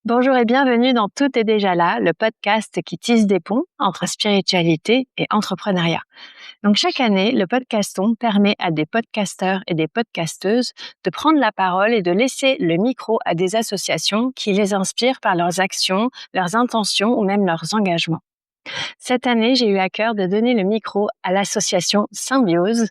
Bonjour et bienvenue dans Tout est déjà là, le podcast qui tisse des ponts entre spiritualité et entrepreneuriat. Donc chaque année, le podcaston permet à des podcasteurs et des podcasteuses de prendre la parole et de laisser le micro à des associations qui les inspirent par leurs actions, leurs intentions ou même leurs engagements. Cette année, j'ai eu à cœur de donner le micro à l'association Symbiose.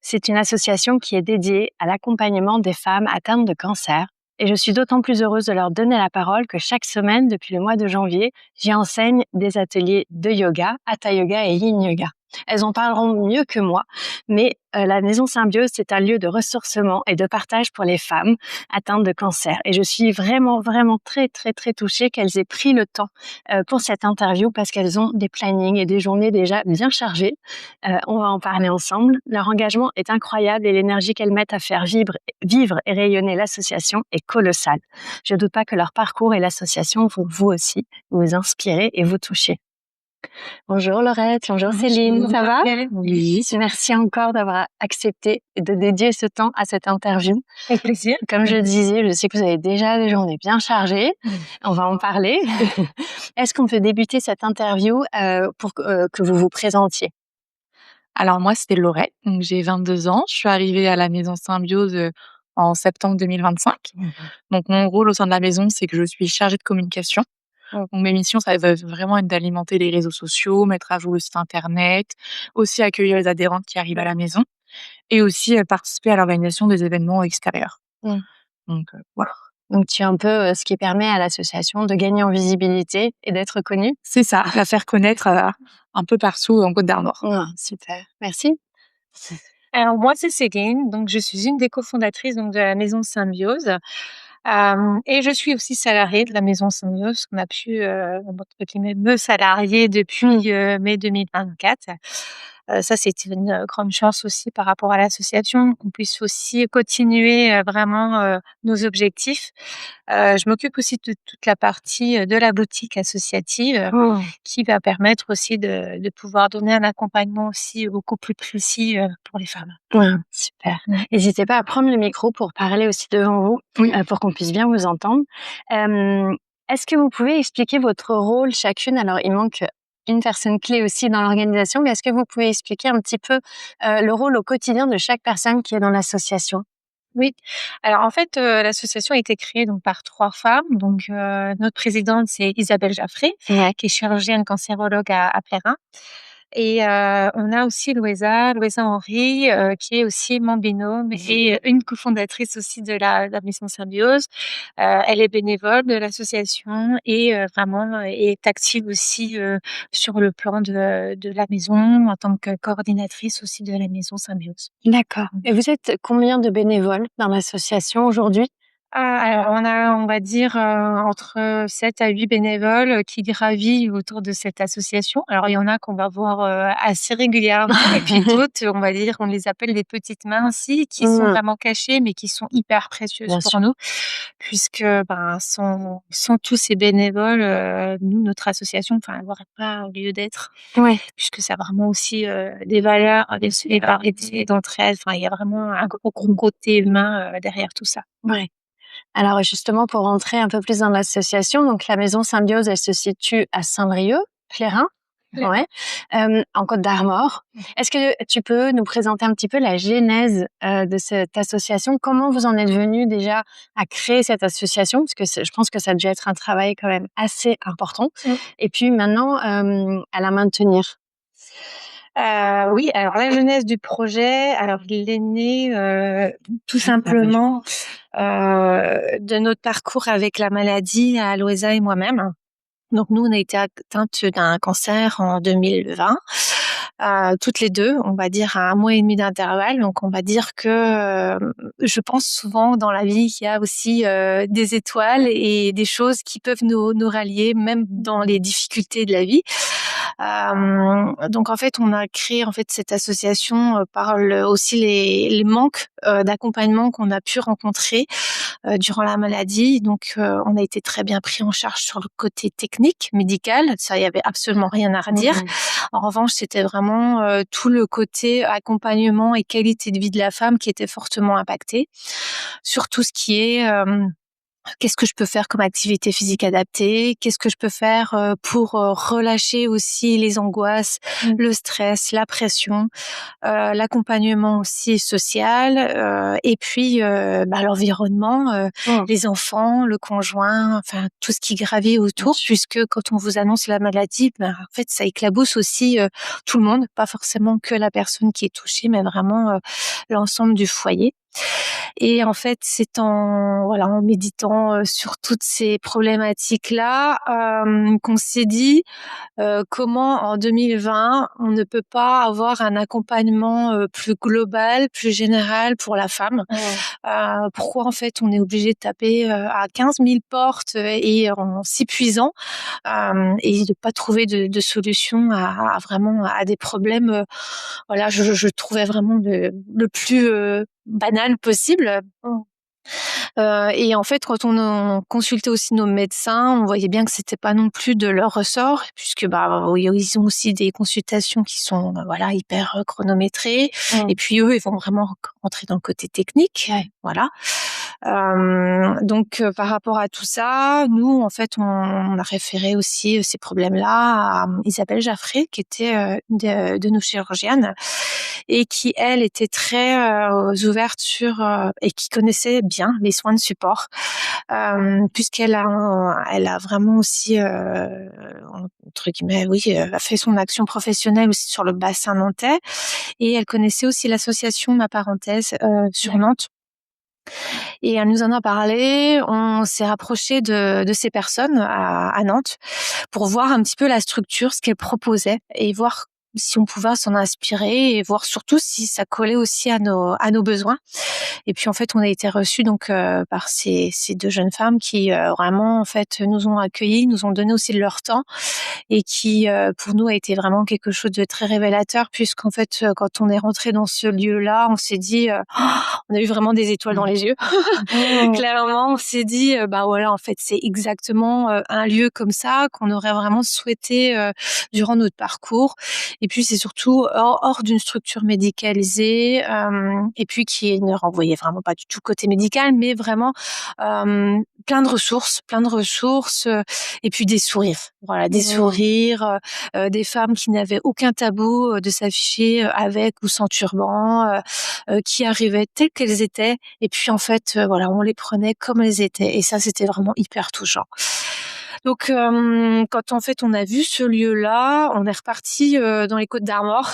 C'est une association qui est dédiée à l'accompagnement des femmes atteintes de cancer. Et je suis d'autant plus heureuse de leur donner la parole que chaque semaine, depuis le mois de janvier, j'y enseigne des ateliers de yoga, hatha yoga et yin yoga. Elles en parleront mieux que moi, mais la Maison Symbiose, c'est un lieu de ressourcement et de partage pour les femmes atteintes de cancer. Et je suis vraiment très touchée qu'elles aient pris le temps pour cette interview parce qu'elles ont des plannings et des journées déjà bien chargées. On va en parler ensemble. Leur engagement est incroyable et l'énergie qu'elles mettent à faire vivre et rayonner l'association est colossale. Je ne doute pas que leur parcours et l'association vont vous aussi vous inspirer et vous toucher. Bonjour Laurette, bonjour Céline, ça va? Oui, Merci encore d'avoir accepté de dédier ce temps à cette interview. avec plaisir. Comme je disais, je sais que vous avez déjà des journées bien chargées. On va en parler. Est-ce qu'on peut débuter cette interview pour que vous vous présentiez? Alors moi, c'est Laurette, donc j'ai 22 ans. Je suis arrivée à la Maison Symbiose, en septembre 2025. Donc mon rôle au sein de la maison, c'est que je suis chargée de communication. Donc mes missions, ça va vraiment être d'alimenter les réseaux sociaux, mettre à jour le site internet, aussi accueillir les adhérentes qui arrivent à la maison et aussi, participer à l'organisation des événements extérieurs. Mmh. Donc voilà. Donc tu es un peu ce qui permet à l'association de gagner en visibilité et d'être connue? C'est ça, la faire connaître, un peu partout en Côte d'Armor. Ah, super, merci. Alors moi, c'est Céline, donc je suis une des cofondatrices donc de la Maison Symbiose, et je suis aussi salariée de la Maison Symbiose. On a pu, entre guillemets, me salarier depuis, mai 2024. Ça, c'était une, grande chance aussi par rapport à l'association, qu'on puisse aussi continuer, vraiment, nos objectifs. Je m'occupe aussi de toute la partie, de la boutique associative, Oh. qui va permettre aussi de pouvoir donner un accompagnement aussi beaucoup plus précis, pour les femmes. Ouais, super. Mmh. N'hésitez pas à prendre le micro pour parler aussi devant vous, Oui. pour qu'on puisse bien vous entendre. Est-ce que vous pouvez expliquer votre rôle chacune? Alors, il manque une personne clé aussi dans l'organisation, mais est-ce que vous pouvez expliquer un petit peu le rôle au quotidien de chaque personne qui est dans l'association? Oui, alors en fait, l'association a été créée donc par 3 femmes. Donc, notre présidente, c'est Isabelle Jaffré, Ouais. qui est chirurgienne cancérologue à Plérin. Et on a aussi Louisa Henry, qui est aussi mon binôme et une cofondatrice aussi de la Maison Symbiose. Elle est bénévole de l'association et vraiment est active aussi, sur le plan de la maison en tant que coordinatrice aussi de la Maison Symbiose. D'accord. Et vous êtes combien de bénévoles dans l'association aujourd'hui? Alors on va dire, entre 7 à 8 bénévoles, qui gravitent autour de cette association. Alors il y en a qu'on va voir, assez régulièrement et puis d'autres, on va dire, on les appelle des petites mains aussi, qui sont vraiment cachées, mais qui sont hyper précieuses Bien pour sûr. nous puisque, ben, sans tous ces bénévoles, nous, notre association, enfin, elle n'aurait pas lieu d'être Ouais. puisque ça a vraiment aussi, des valeurs, des solidarités, d'entraide. Enfin, il y a vraiment un gros côté humain, derrière tout ça. Ouais. Alors justement, pour rentrer un peu plus dans l'association, donc la Maison Symbiose, elle se situe à Saint-Brieuc, Plérin, ouais, en Côte d'Armor. Est-ce que tu peux nous présenter un petit peu la genèse de cette association? Comment vous en êtes venu déjà à créer cette association? Parce que je pense que ça a dû être un travail quand même assez important. Et puis maintenant, à la maintenir. Oui, alors la genèse du projet, alors il est né, tout simplement, de notre parcours avec la maladie à Louisa et moi-même. Donc nous, on a été atteintes d'un cancer en 2020, toutes les 2, on va dire à 1 mois et demi d'intervalle. Donc on va dire que, je pense souvent dans la vie qu'il y a aussi, des étoiles et des choses qui peuvent nous rallier, même dans les difficultés de la vie. Donc en fait, on a créé en fait cette association, par aussi les manques, d'accompagnement qu'on a pu rencontrer, durant la maladie. Donc on a été très bien pris en charge sur le côté technique, médical. Ça, il y avait absolument rien à redire. En revanche, c'était vraiment, tout le côté accompagnement et qualité de vie de la femme qui était fortement impacté. Sur tout ce qui est, qu'est-ce que je peux faire comme activité physique adaptée? Qu'est-ce que je peux faire pour relâcher aussi les angoisses, le stress, la pression, l'accompagnement aussi social, et puis l'environnement, les enfants, le conjoint, enfin tout ce qui gravit autour, puisque quand on vous annonce la maladie, en fait ça éclabousse aussi tout le monde, pas forcément que la personne qui est touchée, mais vraiment l'ensemble du foyer. Et en fait, c'est en méditant sur toutes ces problématiques-là qu'on s'est dit comment en 2020 on ne peut pas avoir un accompagnement plus global, plus général pour la femme. Pourquoi en fait on est obligé de taper à 15 000 portes et en s'épuisant et de pas trouver de solution à vraiment à des problèmes. Je trouvais vraiment le plus banal possible. Et en fait, quand on consultait aussi nos médecins, on voyait bien que c'était pas non plus de leur ressort, puisque ils ont aussi des consultations qui sont hyper chronométrées. Et puis eux, ils vont vraiment rentrer dans le côté technique. Voilà. Donc par rapport à tout ça, nous en fait on a référé aussi ces problèmes-là à Isabelle Jaffré, qui était une de nos chirurgiennes et qui elle était très ouverte sur et qui connaissait bien les soins de support, puisqu'elle a vraiment aussi entre guillemets a fait son action professionnelle aussi sur le bassin nantais, et elle connaissait aussi l'association Ma Parenthèse sur Nantes. Et elle nous en a parlé. On s'est rapproché de ces personnes à Nantes pour voir un petit peu la structure, ce qu'elles proposaient, et voir si on pouvait s'en inspirer, et voir surtout si ça collait aussi à nos besoins. Et puis en fait, on a été reçus donc par ces deux jeunes femmes qui vraiment en fait nous ont accueillis, nous ont donné aussi de leur temps, et qui pour nous a été vraiment quelque chose de très révélateur, puisqu'en fait quand on est rentré dans ce lieu-là, on s'est dit on a eu vraiment des étoiles dans les yeux. Clairement, on s'est dit en fait c'est exactement un lieu comme ça qu'on aurait vraiment souhaité durant notre parcours. Et puis c'est surtout hors d'une structure médicalisée, et puis qui ne renvoyait vraiment pas du tout côté médical, mais vraiment plein de ressources, et puis des sourires. Voilà, des sourires, des femmes qui n'avaient aucun tabou de s'afficher avec ou sans turban, qui arrivaient telles qu'elles étaient, et puis en fait on les prenait comme elles étaient, et ça c'était vraiment hyper touchant. Donc quand en fait on a vu ce lieu-là, on est reparti dans les Côtes d'Armor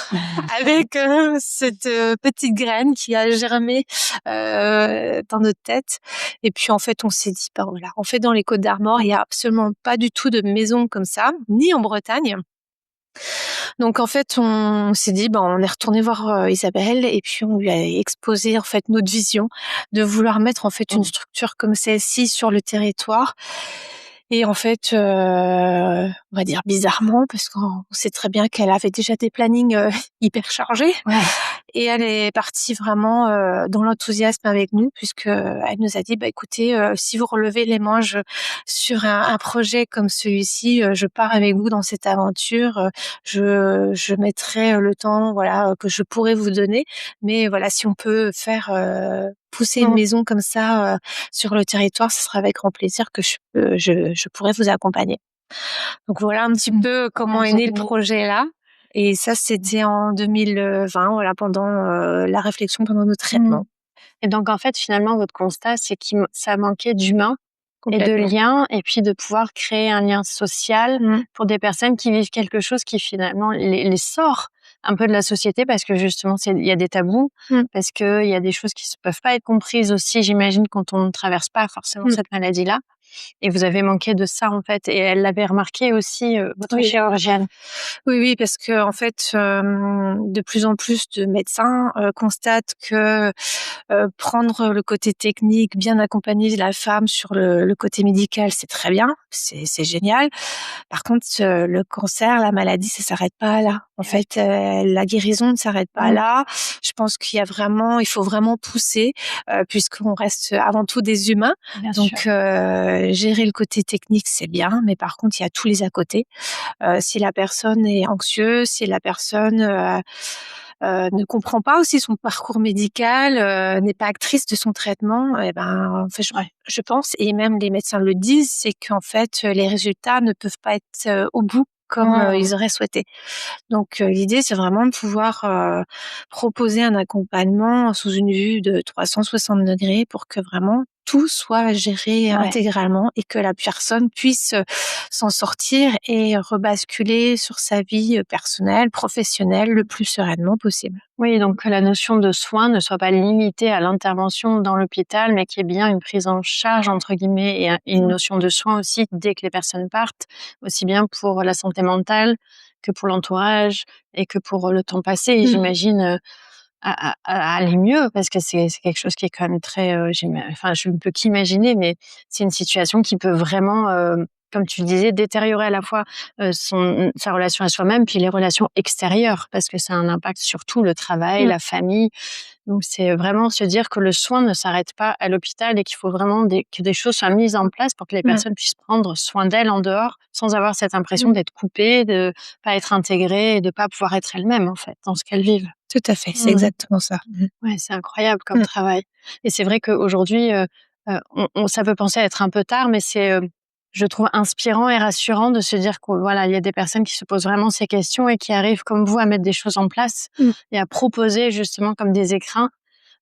avec cette petite graine qui a germé dans notre tête. Et puis en fait on s'est dit en fait dans les Côtes d'Armor il y a absolument pas du tout de maison comme ça, ni en Bretagne. Donc en fait on s'est dit on est retourné voir Isabelle, et puis on lui a exposé en fait notre vision de vouloir mettre en fait une structure comme celle-ci sur le territoire. Et en fait, on va dire bizarrement, parce qu'on sait très bien qu'elle avait déjà des plannings hyper chargés. Et elle est partie vraiment dans l'enthousiasme avec nous, puisque elle nous a dit écoutez, si vous relevez les manches sur un projet comme celui-ci, je pars avec vous dans cette aventure. Je mettrai le temps que je pourrais vous donner, mais si on peut faire pousser une maison comme ça sur le territoire, ce sera avec grand plaisir que je pourrais vous accompagner. Donc voilà un petit peu comment est né le projet là. Et ça, c'était en 2020, pendant la réflexion, pendant nos traitements. Et donc, en fait, finalement, votre constat, c'est ça manquait d'humain et de lien, et puis de pouvoir créer un lien social pour des personnes qui vivent quelque chose qui, finalement, les sort un peu de la société, parce que justement, il y a des tabous, parce qu'il y a des choses qui ne peuvent pas être comprises aussi, j'imagine, quand on ne traverse pas forcément cette maladie-là. Et vous avez manqué de ça, en fait. Et elle l'avait remarqué aussi, votre chirurgienne. Oui, parce que en fait, de plus en plus de médecins constatent que prendre le côté technique, bien accompagner la femme sur le côté médical, c'est très bien, c'est génial. Par contre, le cancer, la maladie, ça s'arrête pas là. En fait, la guérison ne s'arrête pas là. Je pense il faut vraiment pousser, puisqu'on reste avant tout des humains. Bien Donc, gérer le côté technique, c'est bien, mais par contre, il y a tous les à côté. Si la personne est anxieuse, si la personne ne comprend pas aussi son parcours médical, n'est pas actrice de son traitement, et ben, en fait, je pense, et même les médecins le disent, c'est qu'en fait, les résultats ne peuvent pas être au bout comme ils auraient souhaité. Donc, l'idée, c'est vraiment de pouvoir proposer un accompagnement sous une vue de 360 degrés pour que vraiment tout soit géré intégralement et que la personne puisse s'en sortir et rebasculer sur sa vie personnelle, professionnelle le plus sereinement possible. Oui, donc que la notion de soin ne soit pas limitée à l'intervention dans l'hôpital, mais qu'il y ait bien une prise en charge, entre guillemets, et une notion de soin aussi dès que les personnes partent, aussi bien pour la santé mentale que pour l'entourage et que pour le temps passé. Et j'imagine à aller mieux, parce que c'est quelque chose qui est quand même très, enfin, je ne peux qu'imaginer, mais c'est une situation qui peut vraiment, comme tu le disais, détériorer à la fois sa relation à soi-même, puis les relations extérieures, parce que ça a un impact sur tout, le travail, la famille. Donc c'est vraiment se dire que le soin ne s'arrête pas à l'hôpital et qu'il faut vraiment que des choses soient mises en place pour que les personnes puissent prendre soin d'elles en dehors, sans avoir cette impression d'être coupées, de pas être intégrées et de pas pouvoir être elles-mêmes, en fait, dans ce qu'elles vivent. Tout à fait, c'est exactement ça. Ouais, c'est incroyable comme travail. Et c'est vrai qu'aujourd'hui, ça peut penser être un peu tard, mais c'est, je trouve inspirant et rassurant de se dire que voilà, il y a des personnes qui se posent vraiment ces questions et qui arrivent comme vous à mettre des choses en place et à proposer justement comme des écrins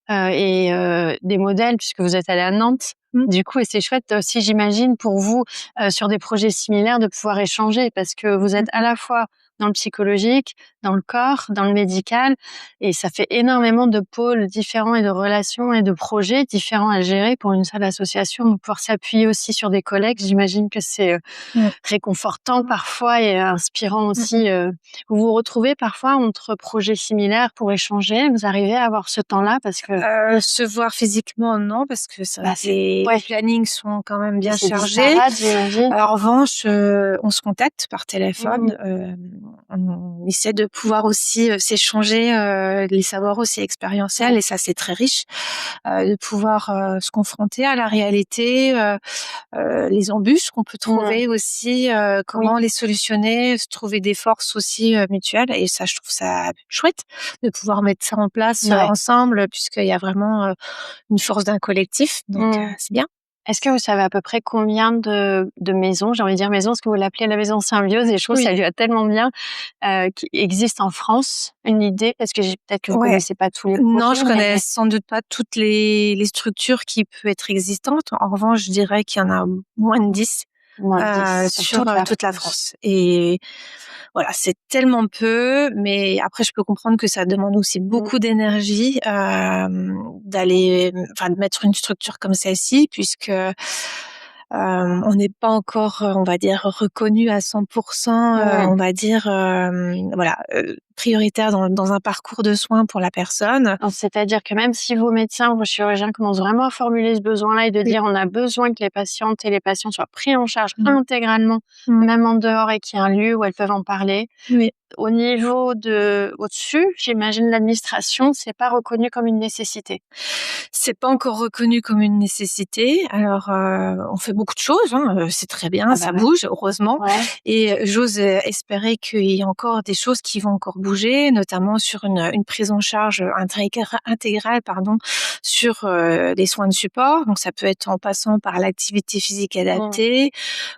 et des modèles, puisque vous êtes allés à Nantes. Du coup, et c'est chouette aussi, j'imagine, pour vous, sur des projets similaires, de pouvoir échanger, parce que vous êtes à la fois dans le psychologique, dans le corps, dans le médical, et ça fait énormément de pôles différents et de relations et de projets différents à gérer pour une seule association. Donc, pouvoir s'appuyer aussi sur des collègues, j'imagine que c'est réconfortant parfois et inspirant aussi. Vous vous retrouvez parfois entre projets similaires pour échanger? Vous arrivez à avoir ce temps-là, parce que se voir physiquement, non, parce que les plannings sont quand même bien chargés. En revanche, on se contacte par téléphone. On essaie de pouvoir aussi s'échanger les savoirs aussi expérientiels, et ça, c'est très riche, de pouvoir se confronter à la réalité, les embûches qu'on peut trouver aussi, comment les solutionner, se trouver des forces aussi mutuelles, et ça, je trouve ça chouette de pouvoir mettre ça en place ensemble, puisqu'il y a vraiment une force d'un collectif, donc c'est bien. Est-ce que vous savez à peu près combien de maisons, j'ai envie de dire maisons, parce que vous l'appelez la maison Symbiose, et je trouve que ça lui va tellement bien, qui existent en France? Une idée? Parce que peut-être que vous connaissez pas tous les projets. Non, je connais sans doute pas toutes les structures qui peuvent être existantes. En revanche, je dirais qu'il y en a moins de 10 sur toute la France. Et voilà, c'est tellement peu, mais après, je peux comprendre que ça demande aussi beaucoup d'énergie de mettre une structure comme celle-ci, puisque on n'est pas encore, on va dire, reconnu à 100%, on va dire, prioritaire dans un parcours de soins pour la personne. C'est-à-dire que même si vos médecins, vos chirurgiens commencent vraiment à formuler ce besoin-là et de dire on a besoin que les patientes et les patients soient pris en charge intégralement, même en dehors, et qu'il y ait un lieu où elles peuvent en parler. Au niveau au-dessus, j'imagine l'administration, c'est pas reconnu comme une nécessité. C'est pas encore reconnu comme une nécessité. Alors, on fait beaucoup de choses, c'est très bien, ça bouge, heureusement. Et j'ose espérer qu'il y a encore des choses qui vont encore bouger, notamment sur une prise en charge intégrale, sur les soins de support. Donc, ça peut être en passant par l'activité physique adaptée,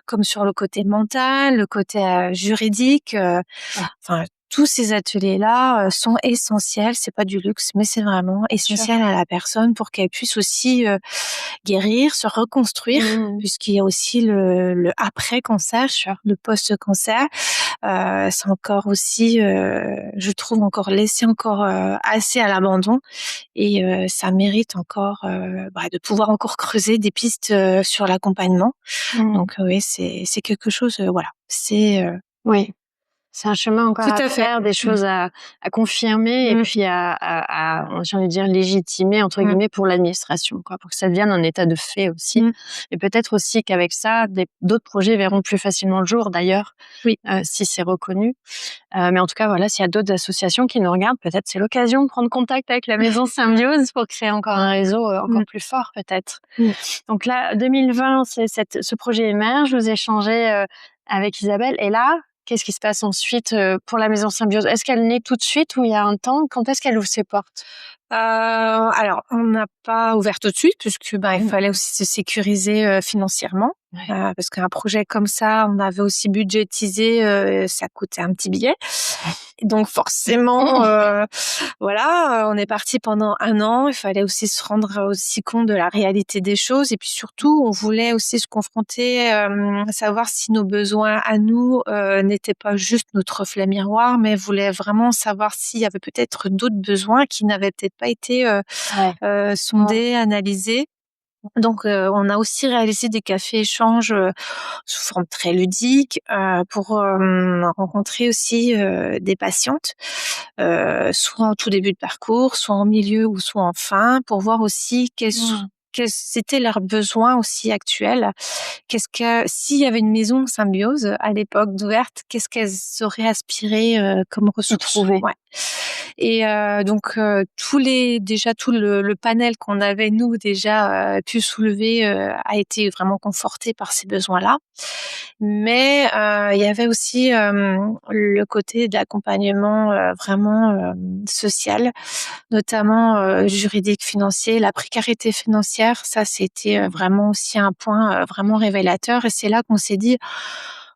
comme sur le côté mental, le côté juridique. Enfin, tous ces ateliers-là sont essentiels. C'est pas du luxe, mais c'est vraiment essentiel à la personne pour qu'elle puisse aussi guérir, se reconstruire, puisqu'il y a aussi le après-cancer, le post-cancer. C'est encore aussi, je trouve, encore laissé encore assez à l'abandon, et ça mérite encore de pouvoir encore creuser des pistes sur l'accompagnement. Donc oui, c'est quelque chose, c'est c'est un chemin encore à faire, des choses à confirmer, et puis à j'ai envie de dire, légitimer, entre guillemets, pour l'administration, quoi, pour que ça devienne un état de fait aussi. Et peut-être aussi qu'avec ça, d'autres projets verront plus facilement le jour, d'ailleurs, si c'est reconnu. Mais en tout cas, voilà, s'il y a d'autres associations qui nous regardent, peut-être c'est l'occasion de prendre contact avec la Maison Symbiose pour créer encore un réseau encore plus fort, peut-être. Donc là, 2020, ce projet émerge, vous échangez avec Isabelle, et là, qu'est-ce qui se passe ensuite pour la maison Symbiose? Est-ce qu'elle naît tout de suite ou il y a un temps? Quand est-ce qu'elle ouvre ses portes? Alors, on n'a pas ouvert tout de suite puisque il fallait aussi se sécuriser financièrement. Parce qu'un projet comme ça, on avait aussi budgétisé, ça coûtait un petit billet. Donc forcément, voilà, on est parti pendant 1 an. Il fallait aussi se rendre aussi compte de la réalité des choses et puis surtout, on voulait aussi se confronter, à savoir si nos besoins à nous, n'étaient pas juste notre reflet miroir, mais voulait vraiment savoir s'il y avait peut-être d'autres besoins qui n'avaient peut-être pas été, sondés, analysés. Donc, on a aussi réalisé des cafés-échanges sous forme très ludique pour rencontrer aussi des patientes, soit en tout début de parcours, soit en milieu ou soit en fin, pour voir aussi quels étaient leurs besoins aussi actuels. S'il y avait une maison Symbiose à l'époque d'ouverte, qu'est-ce qu'elles auraient aspiré comme ressources? Trouver. Ouais. Et donc tout le panel qu'on avait nous déjà pu soulever a été vraiment conforté par ces besoins-là. Mais il y avait aussi le côté d'accompagnement vraiment social, notamment juridique, financier, la précarité financière. Ça, c'était vraiment aussi un point vraiment révélateur. Et c'est là qu'on s'est dit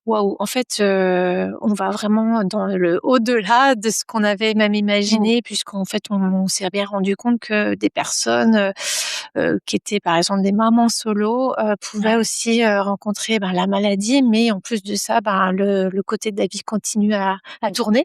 waouh, en fait, on va vraiment dans le au-delà de ce qu'on avait même imaginé, puisqu'en fait, on s'est bien rendu compte que des personnes qui étaient, par exemple, des mamans solo, pouvaient aussi rencontrer la maladie, mais en plus de ça, le côté de la vie continue à tourner,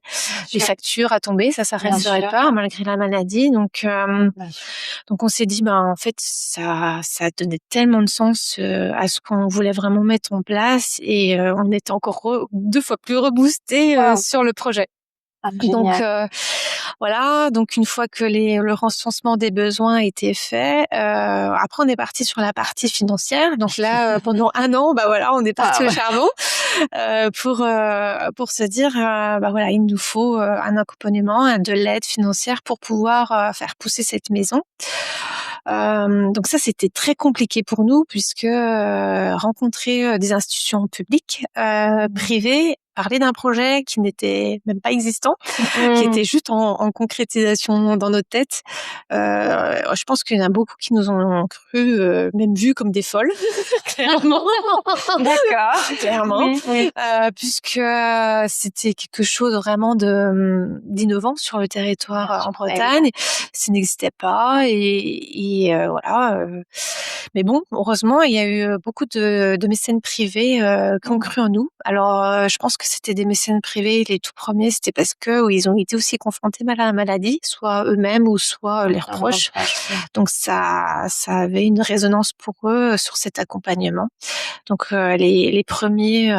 les factures à tomber, ça s'arrêterait pas malgré la maladie. Donc on s'est dit, en fait, ça donnait tellement de sens à ce qu'on voulait vraiment mettre en place et on était encore 2 fois plus reboosté sur le projet. Donc voilà, donc une fois que le recensement des besoins était fait, après on est parti sur la partie financière. Donc là, pendant 1 an, on est parti au charbon pour se dire, voilà, il nous faut un accompagnement, de l'aide financière pour pouvoir faire pousser cette maison. Donc ça, c'était très compliqué pour nous puisque rencontrer des institutions publiques, privées, parler d'un projet qui n'était même pas existant, qui était juste en concrétisation dans notre tête. Je pense qu'il y en a beaucoup qui nous ont cru, même vues comme des folles, clairement. D'accord. Clairement, Oui. puisque c'était quelque chose vraiment d'innovant sur le territoire en Bretagne. Ça n'existait pas et voilà. Mais bon, heureusement, il y a eu beaucoup de mécènes privés qui ont cru en nous. Alors, je pense que c'était des mécènes privés, les tout premiers, c'était parce que ils ont été aussi confrontés à la maladie, soit eux-mêmes ou soit leurs proches. Donc ça avait une résonance pour eux sur cet accompagnement. Donc les premiers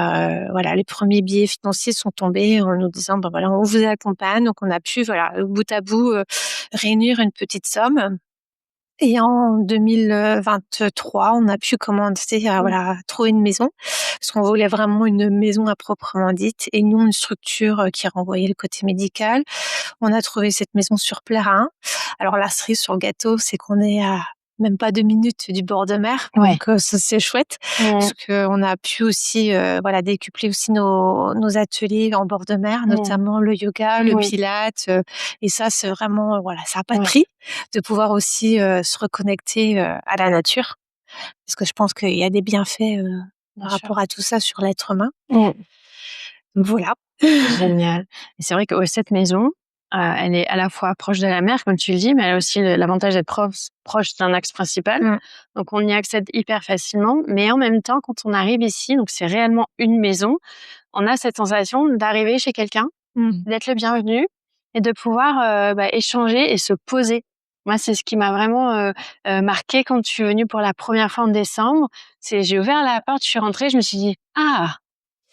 les premiers billets financiers sont tombés en nous disant on vous accompagne. Donc on a pu bout à bout réunir une petite somme. Et en 2023, on a pu commencer à trouver une maison parce qu'on voulait vraiment une maison à proprement dite et non une structure qui renvoyait le côté médical. On a trouvé cette maison sur Plérin. Alors la cerise sur le gâteau, c'est qu'on est à même pas 2 minutes du bord de mer. Donc ça, c'est chouette parce qu'on a pu aussi décupler aussi nos ateliers en bord de mer, notamment le yoga, le pilates et ça c'est vraiment ça a pas de prix de pouvoir aussi se reconnecter à la nature parce que je pense qu'il y a des bienfaits par rapport à tout ça sur l'être humain. Voilà. Génial. Et c'est vrai que cette maison, elle est à la fois proche de la mer, comme tu le dis, mais elle a aussi l'avantage d'être proche d'un axe principal. Donc, on y accède hyper facilement. Mais en même temps, quand on arrive ici, donc c'est réellement une maison, on a cette sensation d'arriver chez quelqu'un, d'être le bienvenu et de pouvoir échanger et se poser. Moi, c'est ce qui m'a vraiment marqué quand je suis venue pour la première fois en décembre. J'ai ouvert la porte, je suis rentrée, je me suis dit « Ah !»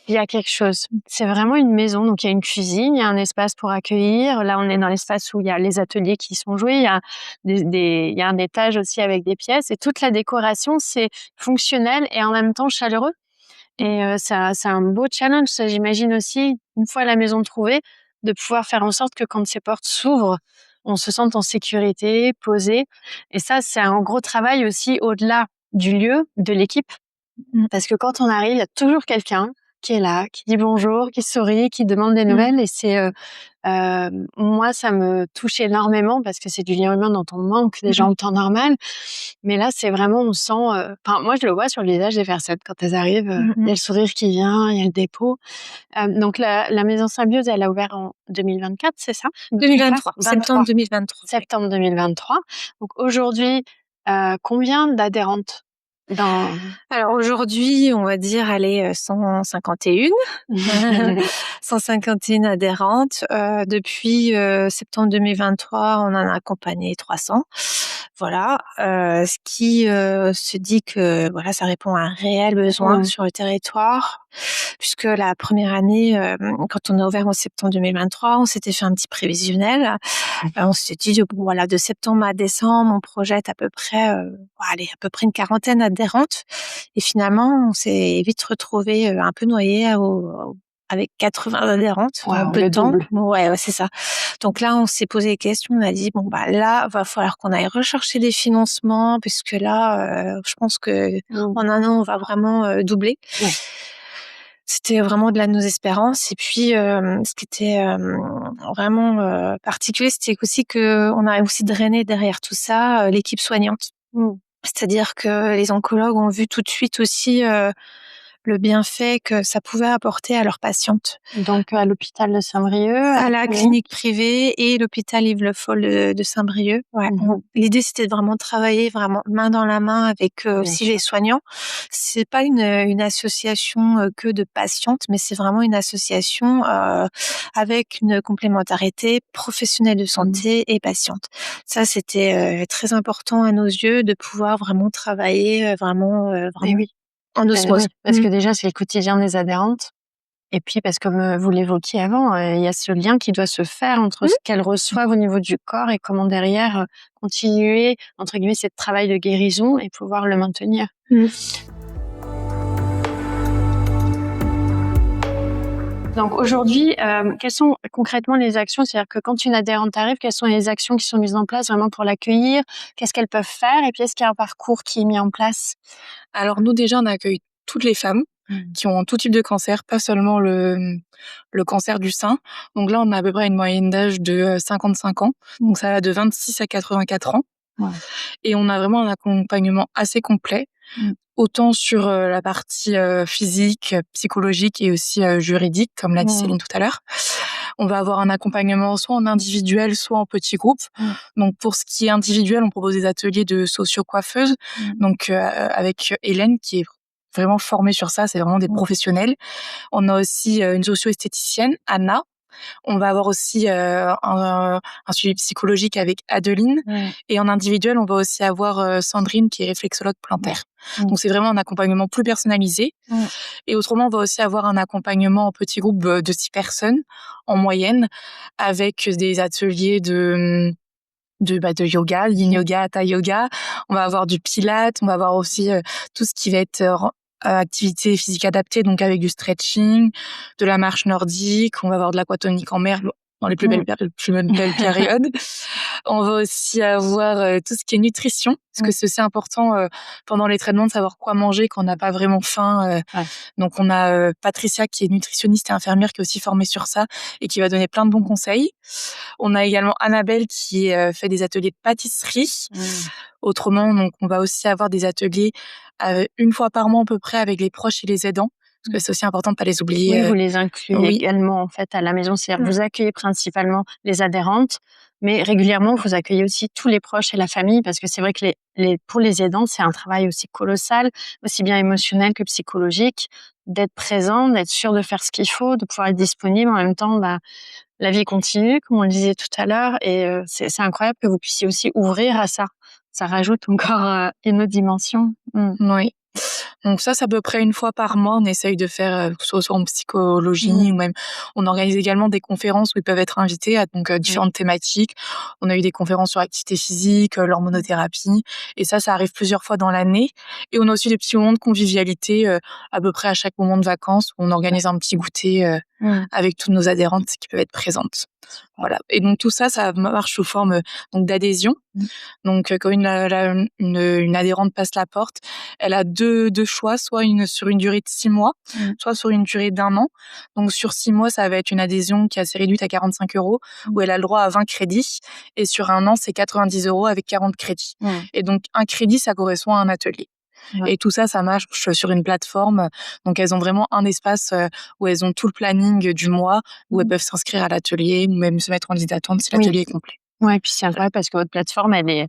Il y a quelque chose. C'est vraiment une maison. Donc, il y a une cuisine, il y a un espace pour accueillir. Là, on est dans l'espace où il y a les ateliers qui sont joués. Il y a il y a un étage aussi avec des pièces. Et toute la décoration, c'est fonctionnel et en même temps chaleureux. Et c'est un beau challenge, ça, j'imagine aussi, une fois la maison trouvée, de pouvoir faire en sorte que quand ces portes s'ouvrent, on se sente en sécurité, posé. Et ça, c'est un gros travail aussi au-delà du lieu, de l'équipe. Parce que quand on arrive, il y a toujours quelqu'un qui est là, qui dit bonjour, qui sourit, qui demande des nouvelles. Et c'est moi, ça me touche énormément parce que c'est du lien humain dont on manque déjà en temps normal. Mais là, c'est vraiment, on sent. Enfin, moi, je le vois sur le visage des personnes quand elles arrivent. Il y a le sourire qui vient, il y a le dépôt. Donc la maison Symbiose, elle a ouvert en 2024, c'est ça? 2023, septembre 2023. Septembre 2023. Donc aujourd'hui, combien d'adhérentes Alors aujourd'hui, on va dire, allez, 151. 151 adhérentes. Depuis septembre 2023, on en a accompagné 300. Voilà, ce qui se dit que voilà, ça répond à un réel besoin sur le territoire, puisque la première année, quand on a ouvert en septembre 2023, on s'était fait un petit prévisionnel. On s'est dit bon voilà, de septembre à décembre, on projette à peu près, allez, à peu près une quarantaine adhérentes. Et finalement, on s'est vite retrouvé un peu noyé avec 80 adhérentes en peu de temps. Ouais, c'est ça. Donc là, on s'est posé des questions. On a dit bon bah là, va falloir qu'on aille rechercher des financements, puisque là, je pense que en un an, on va vraiment doubler. Ouais. C'était vraiment de nos espérances. Et puis, ce qui était vraiment particulier, c'était aussi que on a aussi drainé derrière tout ça l'équipe soignante. C'est-à-dire que les oncologues ont vu tout de suite aussi le bienfait que ça pouvait apporter à leurs patientes. Donc à l'hôpital de Saint-Brieuc, à la clinique privée et l'hôpital Yves Le Foll de Saint-Brieuc. Ouais. L'idée, c'était de vraiment travailler vraiment main dans la main avec aussi les soignants. C'est pas une association que de patientes, mais c'est vraiment une association avec une complémentarité professionnelle de santé et patiente. Ça, c'était très important à nos yeux de pouvoir vraiment travailler vraiment en osmose. Parce que déjà, c'est le quotidien des adhérentes. Et puis, parce que comme vous l'évoquiez avant, il y a ce lien qui doit se faire entre ce qu'elles reçoivent au niveau du corps et comment derrière continuer, entre guillemets, ce travail de guérison et pouvoir le maintenir. Donc aujourd'hui, quelles sont concrètement les actions? C'est-à-dire que quand une adhérente arrive, quelles sont les actions qui sont mises en place vraiment pour l'accueillir? Qu'est-ce qu'elles peuvent faire? Et puis, est-ce qu'il y a un parcours qui est mis en place? Alors nous, déjà, on accueille toutes les femmes qui ont tout type de cancer, pas seulement le cancer du sein. Donc là, on a à peu près une moyenne d'âge de 55 ans. Donc ça va de 26 à 84 ans. Ouais. Et on a vraiment un accompagnement assez complet, autant sur la partie physique, psychologique et aussi juridique, comme l'a dit Céline tout à l'heure. On va avoir un accompagnement soit en individuel, soit en petit groupe. Donc pour ce qui est individuel, on propose des ateliers de socio-coiffeuses. Donc avec Hélène, qui est vraiment formée sur ça, c'est vraiment des professionnels. On a aussi une socio-esthéticienne, Anna. On va avoir aussi un suivi psychologique avec Adeline. Et en individuel, on va aussi avoir Sandrine, qui est réflexologue plantaire. Donc c'est vraiment un accompagnement plus personnalisé. Et autrement, on va aussi avoir un accompagnement en petit groupe de 6 personnes en moyenne, avec des ateliers de yoga, yin yoga, hatha yoga. On va avoir du pilates, on va avoir aussi tout ce qui va être activité physique adaptée, donc avec du stretching, de la marche nordique. On va avoir de l'aquatonique en mer dans les plus belles périodes. On va aussi avoir tout ce qui est nutrition, parce que c'est aussi important pendant les traitements de savoir quoi manger quand on n'a pas vraiment faim. Donc on a Patricia, qui est nutritionniste et infirmière, qui est aussi formée sur ça et qui va donner plein de bons conseils. On a également Annabelle, qui fait des ateliers de pâtisserie. Autrement, donc on va aussi avoir des ateliers une fois par mois à peu près avec les proches et les aidants. Parce que c'est aussi important de pas les oublier. Oui, vous les incluez également en fait à la maison. C'est-à-dire vous accueillez principalement les adhérentes, mais régulièrement vous accueillez aussi tous les proches et la famille, parce que c'est vrai que pour les aidants, c'est un travail aussi colossal, aussi bien émotionnel que psychologique, d'être présent, d'être sûr de faire ce qu'il faut, de pouvoir être disponible. En même temps, la vie continue, comme on le disait tout à l'heure, et c'est incroyable que vous puissiez aussi ouvrir à ça. Ça rajoute encore une autre dimension. Oui. Donc ça, c'est à peu près une fois par mois, on essaye de faire, soit en psychologie, ou même, on organise également des conférences où ils peuvent être invités à différentes thématiques. On a eu des conférences sur l'activité physique, l'hormonothérapie, et ça arrive plusieurs fois dans l'année. Et on a aussi des petits moments de convivialité, à peu près à chaque moment de vacances, où on organise un petit goûter avec toutes nos adhérentes qui peuvent être présentes. Voilà. Et donc tout ça, ça marche sous forme donc d'adhésion. Donc quand une adhérente passe la porte, elle a deux choix, soit sur une durée de 6 mois, soit sur une durée d'1 an. Donc sur 6 mois, ça va être une adhésion qui est assez réduite à 45 €, où elle a le droit à 20 crédits. Et sur 1 an, c'est 90 € avec 40 crédits. Et donc un crédit, ça correspond à un atelier. Et tout ça, ça marche sur une plateforme. Donc, elles ont vraiment un espace où elles ont tout le planning du mois, où elles peuvent s'inscrire à l'atelier ou même se mettre en liste d'attente si l'atelier est complet. Ouais, et puis c'est incroyable parce que votre plateforme, elle est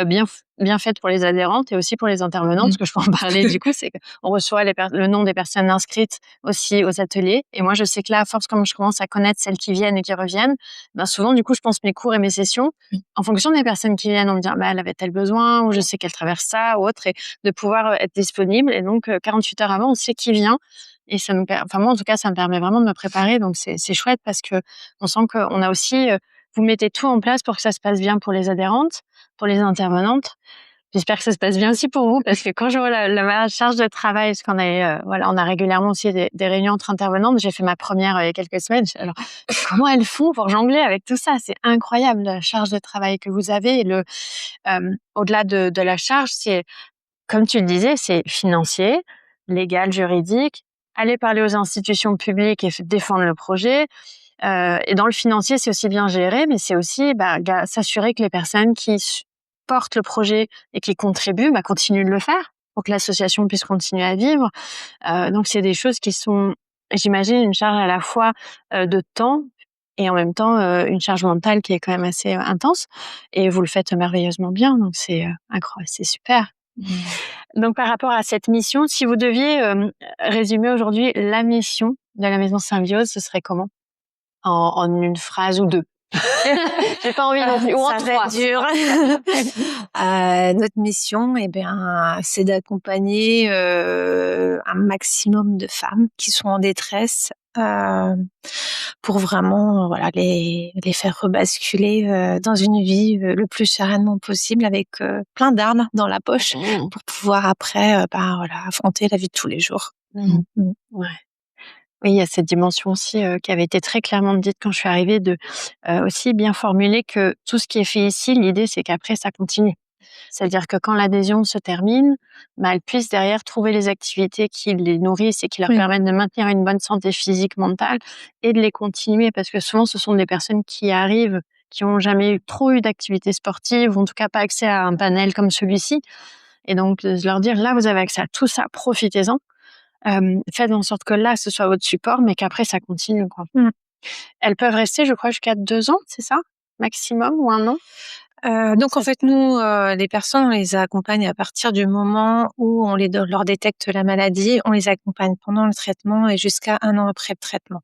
bien faite pour les adhérentes et aussi pour les intervenantes. Ce que je peux en parler du coup, c'est qu'on reçoit le nom des personnes inscrites aussi aux ateliers. Et moi, je sais que là, à force, comme je commence à connaître celles qui viennent et qui reviennent, ben souvent, du coup, je pense mes cours et mes sessions en fonction des personnes qui viennent. On me dit, elle avait tel besoin, ou je sais qu'elle traverse ça, ou autre, et de pouvoir être disponible. Et donc, 48 heures avant, on sait qui vient. Et ça nous moi, en tout cas, ça me permet vraiment de me préparer. Donc, c'est chouette parce que on sent qu'on a aussi, vous mettez tout en place pour que ça se passe bien pour les adhérentes, pour les intervenantes. J'espère que ça se passe bien aussi pour vous, parce que quand je vois la charge de travail, parce qu'on a, on a régulièrement aussi des réunions entre intervenantes. J'ai fait ma première il y a quelques semaines. Alors, comment elles font pour jongler avec tout ça? C'est incroyable, la charge de travail que vous avez. Et au-delà de la charge, c'est, comme tu le disais, c'est financier, légal, juridique, aller parler aux institutions publiques et défendre le projet. Et dans le financier, c'est aussi bien géré, mais c'est aussi s'assurer que les personnes qui portent le projet et qui contribuent continuent de le faire pour que l'association puisse continuer à vivre. Donc, c'est des choses qui sont, j'imagine, une charge à la fois de temps et en même temps une charge mentale qui est quand même assez intense. Et vous le faites merveilleusement bien, donc c'est incroyable, c'est super. Donc, par rapport à cette mission, si vous deviez résumer aujourd'hui la mission de la Maison Symbiose, ce serait comment? En une phrase ou deux. J'ai pas envie non plus. Ou en 3. Ça va être dur. Notre mission, c'est d'accompagner un maximum de femmes qui sont en détresse pour vraiment les faire rebasculer dans une vie le plus sereinement possible, avec plein d'armes dans la poche pour pouvoir après affronter la vie de tous les jours. Ouais. Oui, il y a cette dimension aussi qui avait été très clairement dite quand je suis arrivée, de aussi bien formuler que tout ce qui est fait ici, l'idée, c'est qu'après, ça continue. C'est-à-dire que quand l'adhésion se termine, elles puissent derrière trouver les activités qui les nourrissent et qui leur permettent de maintenir une bonne santé physique, mentale, et de les continuer. Parce que souvent, ce sont des personnes qui arrivent, qui n'ont jamais trop eu d'activités sportives, ou en tout cas pas accès à un panel comme celui-ci. Et donc, de leur dire, là, vous avez accès à tout ça, profitez-en. Faites en sorte que là, ce soit votre support, mais qu'après, ça continue, quoi. Elles peuvent rester, je crois, jusqu'à 2 ans, c'est ça? Maximum, ou 1 an? Donc en fait, nous, les personnes, on les accompagne à partir du moment où on leur détecte la maladie. On les accompagne pendant le traitement et jusqu'à 1 an après le traitement.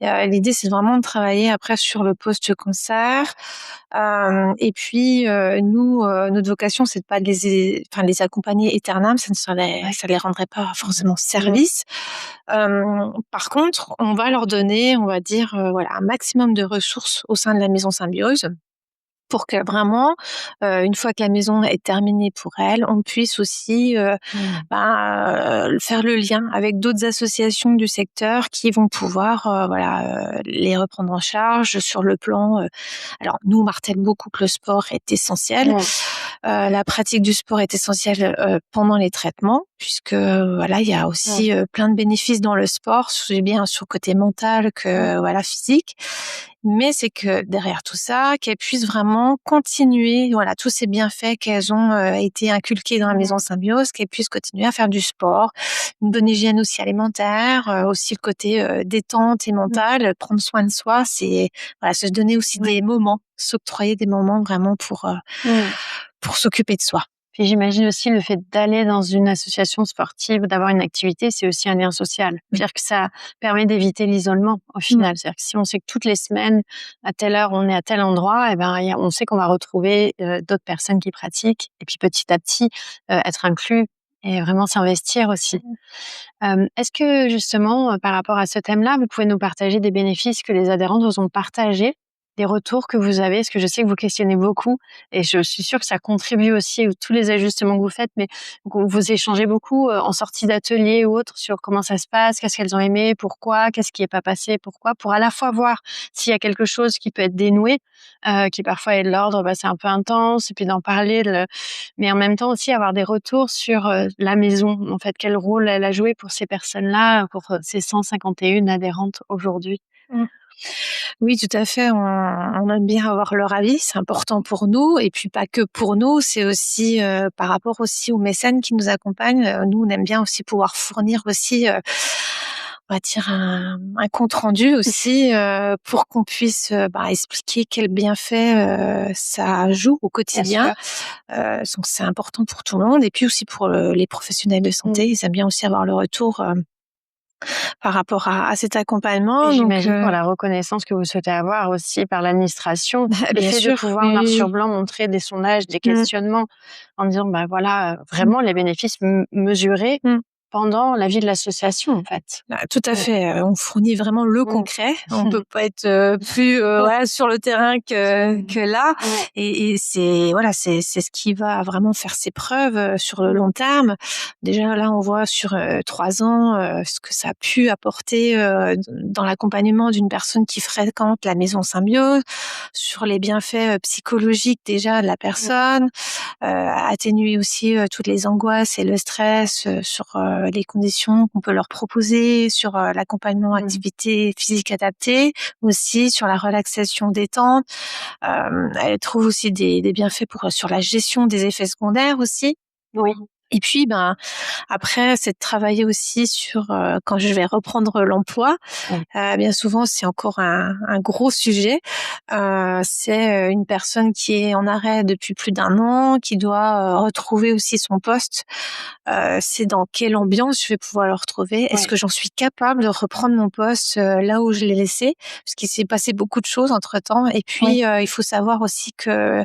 L'idée, c'est vraiment de travailler après sur le post-cancer. Et puis, nous, notre vocation, c'est de pas les accompagner éternellement. Ça les rendrait pas forcément service. Par contre, on va leur donner, on va dire, un maximum de ressources au sein de la Maison Symbiose, pour que vraiment, une fois que la maison est terminée pour elles, on puisse aussi faire le lien avec d'autres associations du secteur qui vont pouvoir les reprendre en charge sur le plan. Alors nous, on martèle beaucoup que le sport est essentiel. La pratique du sport est essentielle pendant les traitements, puisque il y a aussi plein de bénéfices dans le sport, bien sur le côté mental que physique. Mais c'est que derrière tout ça, qu'elles puissent vraiment continuer, tous ces bienfaits qu'elles ont été inculqués dans la Maison Symbiose, qu'elles puissent continuer à faire du sport, une bonne hygiène aussi alimentaire, aussi le côté détente et mentale, prendre soin de soi, c'est se donner aussi des moments, s'octroyer des moments vraiment pour s'occuper de soi. Puis j'imagine aussi le fait d'aller dans une association sportive, d'avoir une activité, c'est aussi un lien social. C'est-à-dire que ça permet d'éviter l'isolement au final. C'est-à-dire que si on sait que toutes les semaines, à telle heure, on est à tel endroit, on sait qu'on va retrouver d'autres personnes qui pratiquent, et puis petit à petit être inclus et vraiment s'investir aussi. Est-ce que justement, par rapport à ce thème-là, vous pouvez nous partager des bénéfices que les adhérentes vous ont partagés des retours que vous avez? Parce que je sais que vous questionnez beaucoup et je suis sûre que ça contribue aussi à tous les ajustements que vous faites, mais vous échangez beaucoup en sortie d'atelier ou autre sur comment ça se passe, qu'est-ce qu'elles ont aimé, pourquoi, qu'est-ce qui est pas passé, pourquoi, pour à la fois voir s'il y a quelque chose qui peut être dénoué, qui parfois est de l'ordre, c'est un peu intense, et puis d'en parler, mais en même temps aussi avoir des retours sur la maison, en fait, quel rôle elle a joué pour ces personnes-là, pour ces 151 adhérentes aujourd'hui. Mmh. Oui, tout à fait. On aime bien avoir leur avis, c'est important pour nous et puis pas que pour nous, c'est aussi, par rapport aussi aux mécènes qui nous accompagnent. Nous, on aime bien aussi pouvoir fournir aussi, on va dire un compte rendu aussi, pour qu'on puisse, expliquer quels bienfaits, ça joue au quotidien. Donc c'est important pour tout le monde et puis aussi pour, les professionnels de santé. Ils aiment bien aussi avoir le retour, par rapport à cet accompagnement. Et Donc, j'imagine pour la reconnaissance que vous souhaitez avoir aussi par l'administration, le bien fait de sûr, pouvoir noir oui. sur blanc montrer des sondages, des Mmh. questionnements en disant, voilà, Mmh. vraiment les bénéfices mesurés Mmh. pendant la vie de l'association, en fait. Tout à fait, on fournit vraiment le Mmh. concret. On peut pas être, plus, sur le terrain que là Ouais. et c'est ce qui va vraiment faire ses preuves, sur le long terme. Déjà là, on voit sur, 3 ans, ce que ça a pu apporter, dans l'accompagnement d'une personne qui fréquente la maison Symbiose, sur les bienfaits, psychologiques déjà de la personne, atténuer aussi, toutes les angoisses et le stress, sur, les conditions qu'on peut leur proposer, sur, l'accompagnement activité physique adaptée, aussi sur la relaxation détente. Elle trouve aussi des bienfaits pour, sur la gestion des effets secondaires aussi. Oui. Et puis, après, c'est de travailler aussi sur, quand je vais reprendre l'emploi. Oui. Bien souvent, c'est encore un gros sujet. C'est, une personne qui est en arrêt depuis plus d'1 an, qui doit, retrouver aussi son poste. C'est dans quelle ambiance je vais pouvoir le retrouver? Est-ce Ouais. que j'en suis capable de reprendre mon poste, là où je l'ai laissé? Parce qu'il s'est passé beaucoup de choses entre-temps et puis, il faut savoir aussi que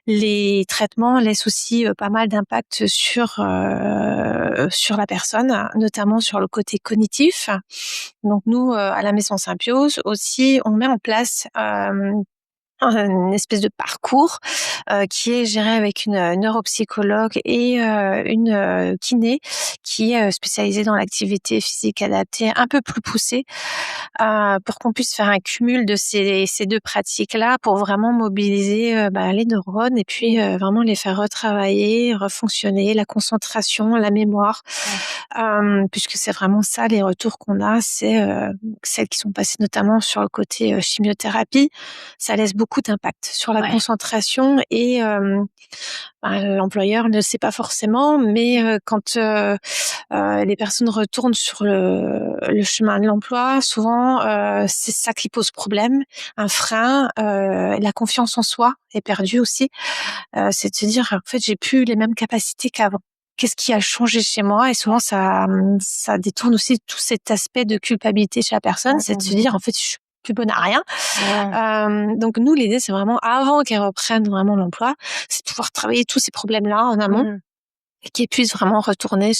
les traitements laissent aussi, pas mal d'impact sur la personne, notamment sur le côté cognitif. Donc nous, à la Maison Symbiose aussi, on met en place, une espèce de parcours, qui est géré avec une, neuropsychologue et une, kiné qui est, spécialisée dans l'activité physique adaptée un peu plus poussée, pour qu'on puisse faire un cumul de ces 2 pratiques-là pour vraiment mobiliser, les neurones et puis, vraiment les faire retravailler, refonctionner, la concentration, la mémoire. Puisque c'est vraiment ça les retours qu'on a, c'est, celles qui sont passées notamment sur le côté, chimiothérapie. Ça laisse beaucoup d'impact sur la concentration et l'employeur ne sait pas forcément, mais quand, les personnes retournent sur le chemin de l'emploi, souvent, c'est ça qui pose problème, un frein, la confiance en soi est perdue aussi. C'est de se dire: «En fait, j'ai plus les mêmes capacités qu'avant. Qu'est-ce qui a changé chez moi?» Et souvent ça détourne aussi tout cet aspect de culpabilité chez la personne, c'est de se dire: «En fait, je suis plus bonne à rien». Donc nous, l'idée, c'est vraiment avant qu'elles reprennent vraiment l'emploi, c'est de pouvoir travailler tous ces problèmes-là en amont et qu'elles puissent vraiment retourner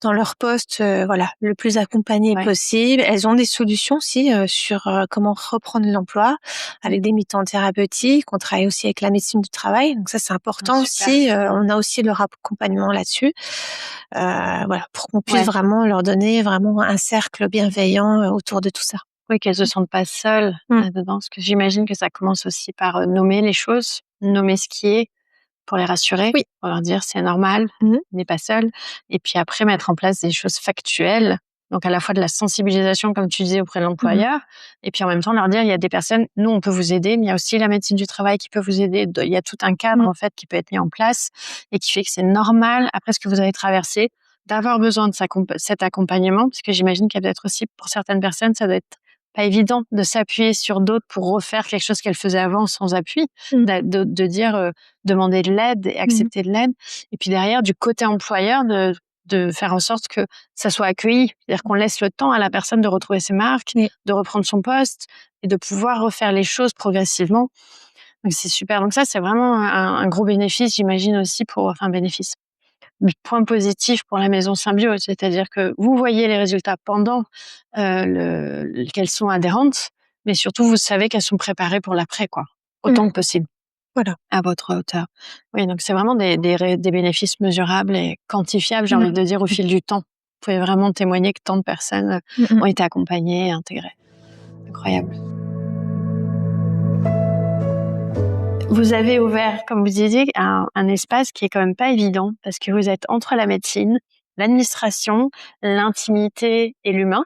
dans leur poste, le plus accompagné possible. Elles ont des solutions aussi, sur, comment reprendre l'emploi avec des mi-temps thérapeutiques. On travaille aussi avec la médecine du travail, donc ça, c'est important aussi. On a aussi leur accompagnement là-dessus, pour qu'on puisse vraiment leur donner vraiment un cercle bienveillant, autour de tout ça. Oui, qu'elles se sentent pas seules là-dedans, parce que j'imagine que ça commence aussi par nommer les choses, nommer ce qui est, pour les rassurer, Oui. pour leur dire c'est normal, on n'est pas seul, et puis après mettre en place des choses factuelles, donc à la fois de la sensibilisation comme tu disais auprès de l'employeur, et puis en même temps leur dire il y a des personnes, nous on peut vous aider, mais il y a aussi la médecine du travail qui peut vous aider, il y a tout un cadre en fait qui peut être mis en place et qui fait que c'est normal après ce que vous avez traversé d'avoir besoin de cet accompagnement, parce que j'imagine qu'il y a peut-être aussi pour certaines personnes ça doit être pas évident de s'appuyer sur d'autres pour refaire quelque chose qu'elles faisaient avant sans appui, de dire demander de l'aide et accepter de l'aide, et puis derrière du côté employeur de faire en sorte que ça soit accueilli, c'est-à-dire qu'on laisse le temps à la personne de retrouver ses marques, de reprendre son poste et de pouvoir refaire les choses progressivement. Donc c'est super. Donc ça c'est vraiment un gros bénéfice, j'imagine aussi bénéfice. Point positif pour la maison Symbiose, c'est-à-dire que vous voyez les résultats pendant qu'elles sont adhérentes, mais surtout, vous savez qu'elles sont préparées pour l'après, quoi, autant que possible. Voilà. À votre hauteur. Oui, donc c'est vraiment des bénéfices mesurables et quantifiables, j'ai envie de dire, au fil du temps. Vous pouvez vraiment témoigner que tant de personnes ont été accompagnées et intégrées. Incroyable. Vous avez ouvert, comme vous disiez, un espace qui est quand même pas évident parce que vous êtes entre la médecine, l'administration, l'intimité et l'humain.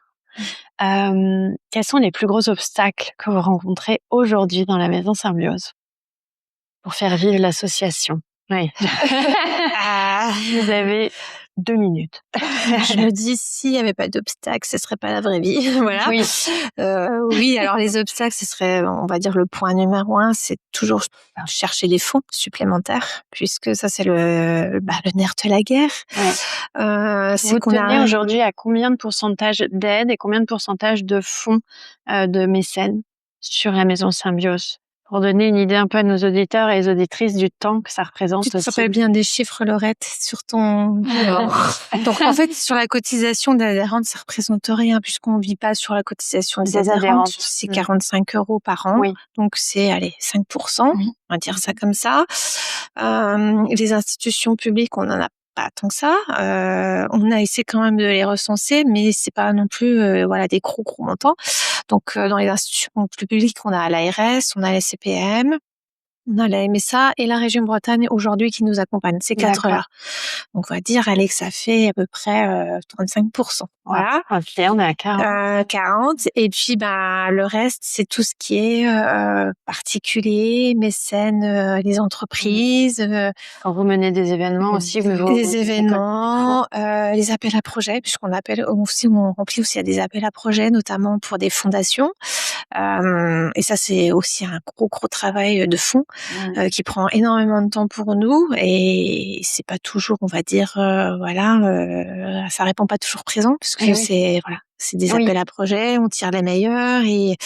Quels sont les plus gros obstacles que vous rencontrez aujourd'hui dans la Maison Symbiose pour faire vivre l'association? Oui. Vous avez 2 minutes. Je me dis, s'il n'y avait pas d'obstacles, ce serait pas la vraie vie. Voilà. Oui. Oui, alors les obstacles, ce serait, on va dire, le point numéro 1, c'est toujours chercher des fonds supplémentaires, puisque ça, c'est le nerf de la guerre. Ouais. Vous tenez aujourd'hui à combien de pourcentage d'aide et combien de pourcentage de fonds de mécènes sur la Maison Symbiose? Pour donner une idée un peu à nos auditeurs et les auditrices du temps que ça représente. Tu te rappelles bien des chiffres, Laurette, sur ton... Donc, en fait, sur la cotisation d'adhérente, ça représente rien, puisqu'on vit pas sur la cotisation des adhérentes. C'est 45 € par an. Oui. Donc, c'est, 5%. On va dire ça comme ça. Les institutions publiques, on en a pas tant que ça. On a essayé quand même de les recenser, mais c'est pas non plus des gros montants. Donc dans les institutions plus publiques, on a l'ARS, on a la CPM, on a la MSA et la région Bretagne aujourd'hui qui nous accompagne. Ces 4-là. Donc on va dire, que ça fait à peu près 35%. Voilà. Ok, on est à 40. 40. Et puis le reste, c'est tout ce qui est particulier, mécènes, les entreprises. Quand vous menez des événements aussi, des événements, les appels à projets, puisqu'on appelle aussi, on remplit aussi à des appels à projets, notamment pour des fondations. Et ça, c'est aussi un gros travail de fond qui prend énormément de temps pour nous. Et c'est pas toujours, on va dire, ça répond pas toujours présent, parce que c'est des appels à projets, on tire les meilleurs. Et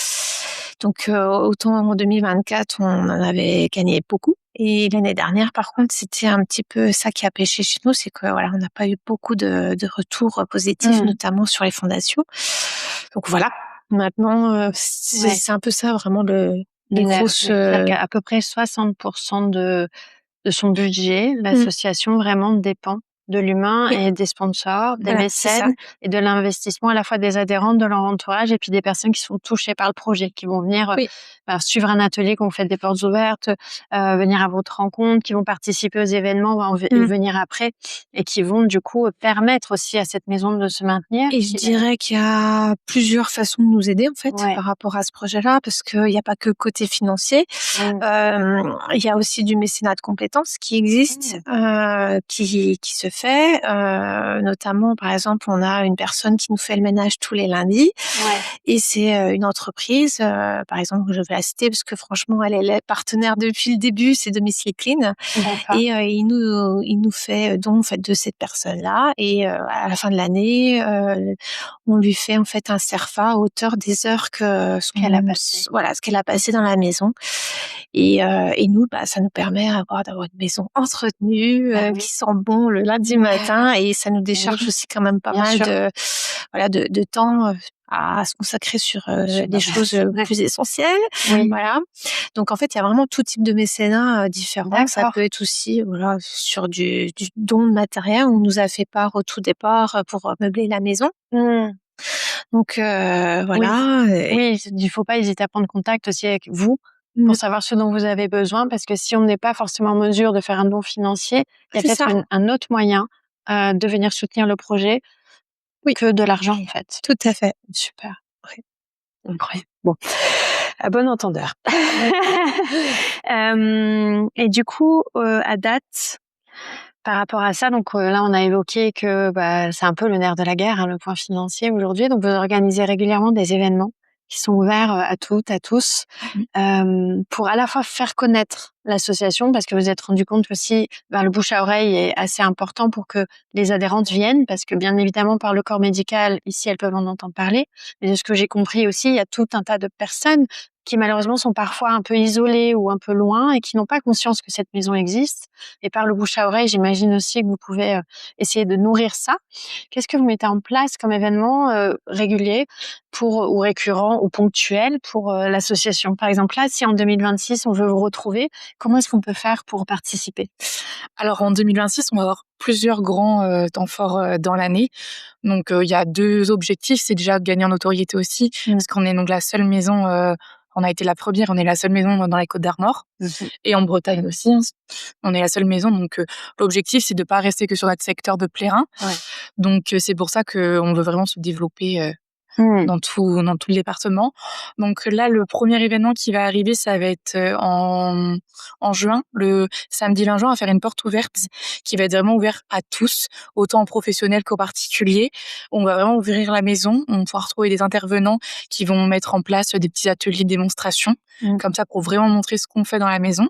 donc, autant en 2024, on en avait gagné beaucoup. Et l'année dernière, par contre, c'était un petit peu ça qui a pêché chez nous, c'est que on n'a pas eu beaucoup de retours positifs, notamment sur les fondations. Donc voilà. Maintenant, c'est un peu ça vraiment les grosses. À peu près 60% de son budget, l'association vraiment dépend de l'humain et des sponsors, des mécènes et de l'investissement à la fois des adhérents, de leur entourage et puis des personnes qui sont touchées par le projet, qui vont venir suivre un atelier quand vous faites des portes ouvertes, venir à votre rencontre, qui vont participer aux événements, venir après et qui vont du coup permettre aussi à cette maison de se maintenir. Et je dirais qu'il y a plusieurs façons de nous aider en fait par rapport à ce projet-là, parce qu'il n'y a pas que le côté financier, il y a aussi du mécénat de compétences qui existe, qui se fait, notamment par exemple on a une personne qui nous fait le ménage tous les lundis et c'est une entreprise, par exemple je vais la citer parce que franchement elle est partenaire depuis le début, c'est Domicile Clean et il nous fait don en fait de cette personne-là et à la fin de l'année on lui fait en fait un CERFA à hauteur des heures ce qu'elle a passé dans la maison et nous ça nous permet d'avoir une maison entretenue qui sent bon le lundi matin et ça nous décharge aussi quand même pas mal de temps à se consacrer sur des choses plus essentielles. Voilà. Donc en fait, il y a vraiment tout type de mécénat différent. Ça peut être aussi sur du don de matériel. On nous a fait part au tout départ pour meubler la maison. Donc voilà. Oui, il faut pas hésiter à prendre contact aussi avec vous pour savoir ce dont vous avez besoin, parce que si on n'est pas forcément en mesure de faire un don financier, il y a peut-être un autre moyen de venir soutenir le projet que de l'argent en fait. Tout à fait. Super. Incroyable. Bon, à bon entendeur. Et du coup, à date, par rapport à ça, donc là on a évoqué que c'est un peu le nerf de la guerre, le point financier aujourd'hui. Donc vous organisez régulièrement des événements qui sont ouverts à toutes, à tous, pour à la fois faire connaître l'association parce que vous vous êtes rendu compte aussi, le bouche à oreille est assez important pour que les adhérentes viennent parce que bien évidemment par le corps médical, ici elles peuvent en entendre parler, mais de ce que j'ai compris aussi, il y a tout un tas de personnes qui malheureusement sont parfois un peu isolées ou un peu loin et qui n'ont pas conscience que cette maison existe. Et par le bouche à oreille, j'imagine aussi que vous pouvez essayer de nourrir ça. Qu'est-ce que vous mettez en place comme événement régulier ou récurrent ou ponctuel pour l'association? Par exemple, là, si en 2026, on veut vous retrouver, comment est-ce qu'on peut faire pour participer? Alors en 2026, on va avoir plusieurs grands temps forts dans l'année. Donc il y a 2 objectifs, c'est déjà de gagner en notoriété aussi, parce qu'on est donc la seule maison, on a été la première, on est la seule maison dans les Côtes-d'Armor et en Bretagne aussi, hein. On est la seule maison, donc l'objectif, c'est de pas rester que sur notre secteur de Plérin. Ouais. Donc c'est pour ça qu'on veut vraiment se développer dans tout le département. Donc là, le premier événement qui va arriver, ça va être en juin, le samedi 20 juin, on va faire une porte ouverte qui va être vraiment ouverte à tous, autant aux professionnels qu'aux particuliers. On va vraiment ouvrir la maison, on va pouvoir trouver des intervenants qui vont mettre en place des petits ateliers de démonstration, comme ça pour vraiment montrer ce qu'on fait dans la maison.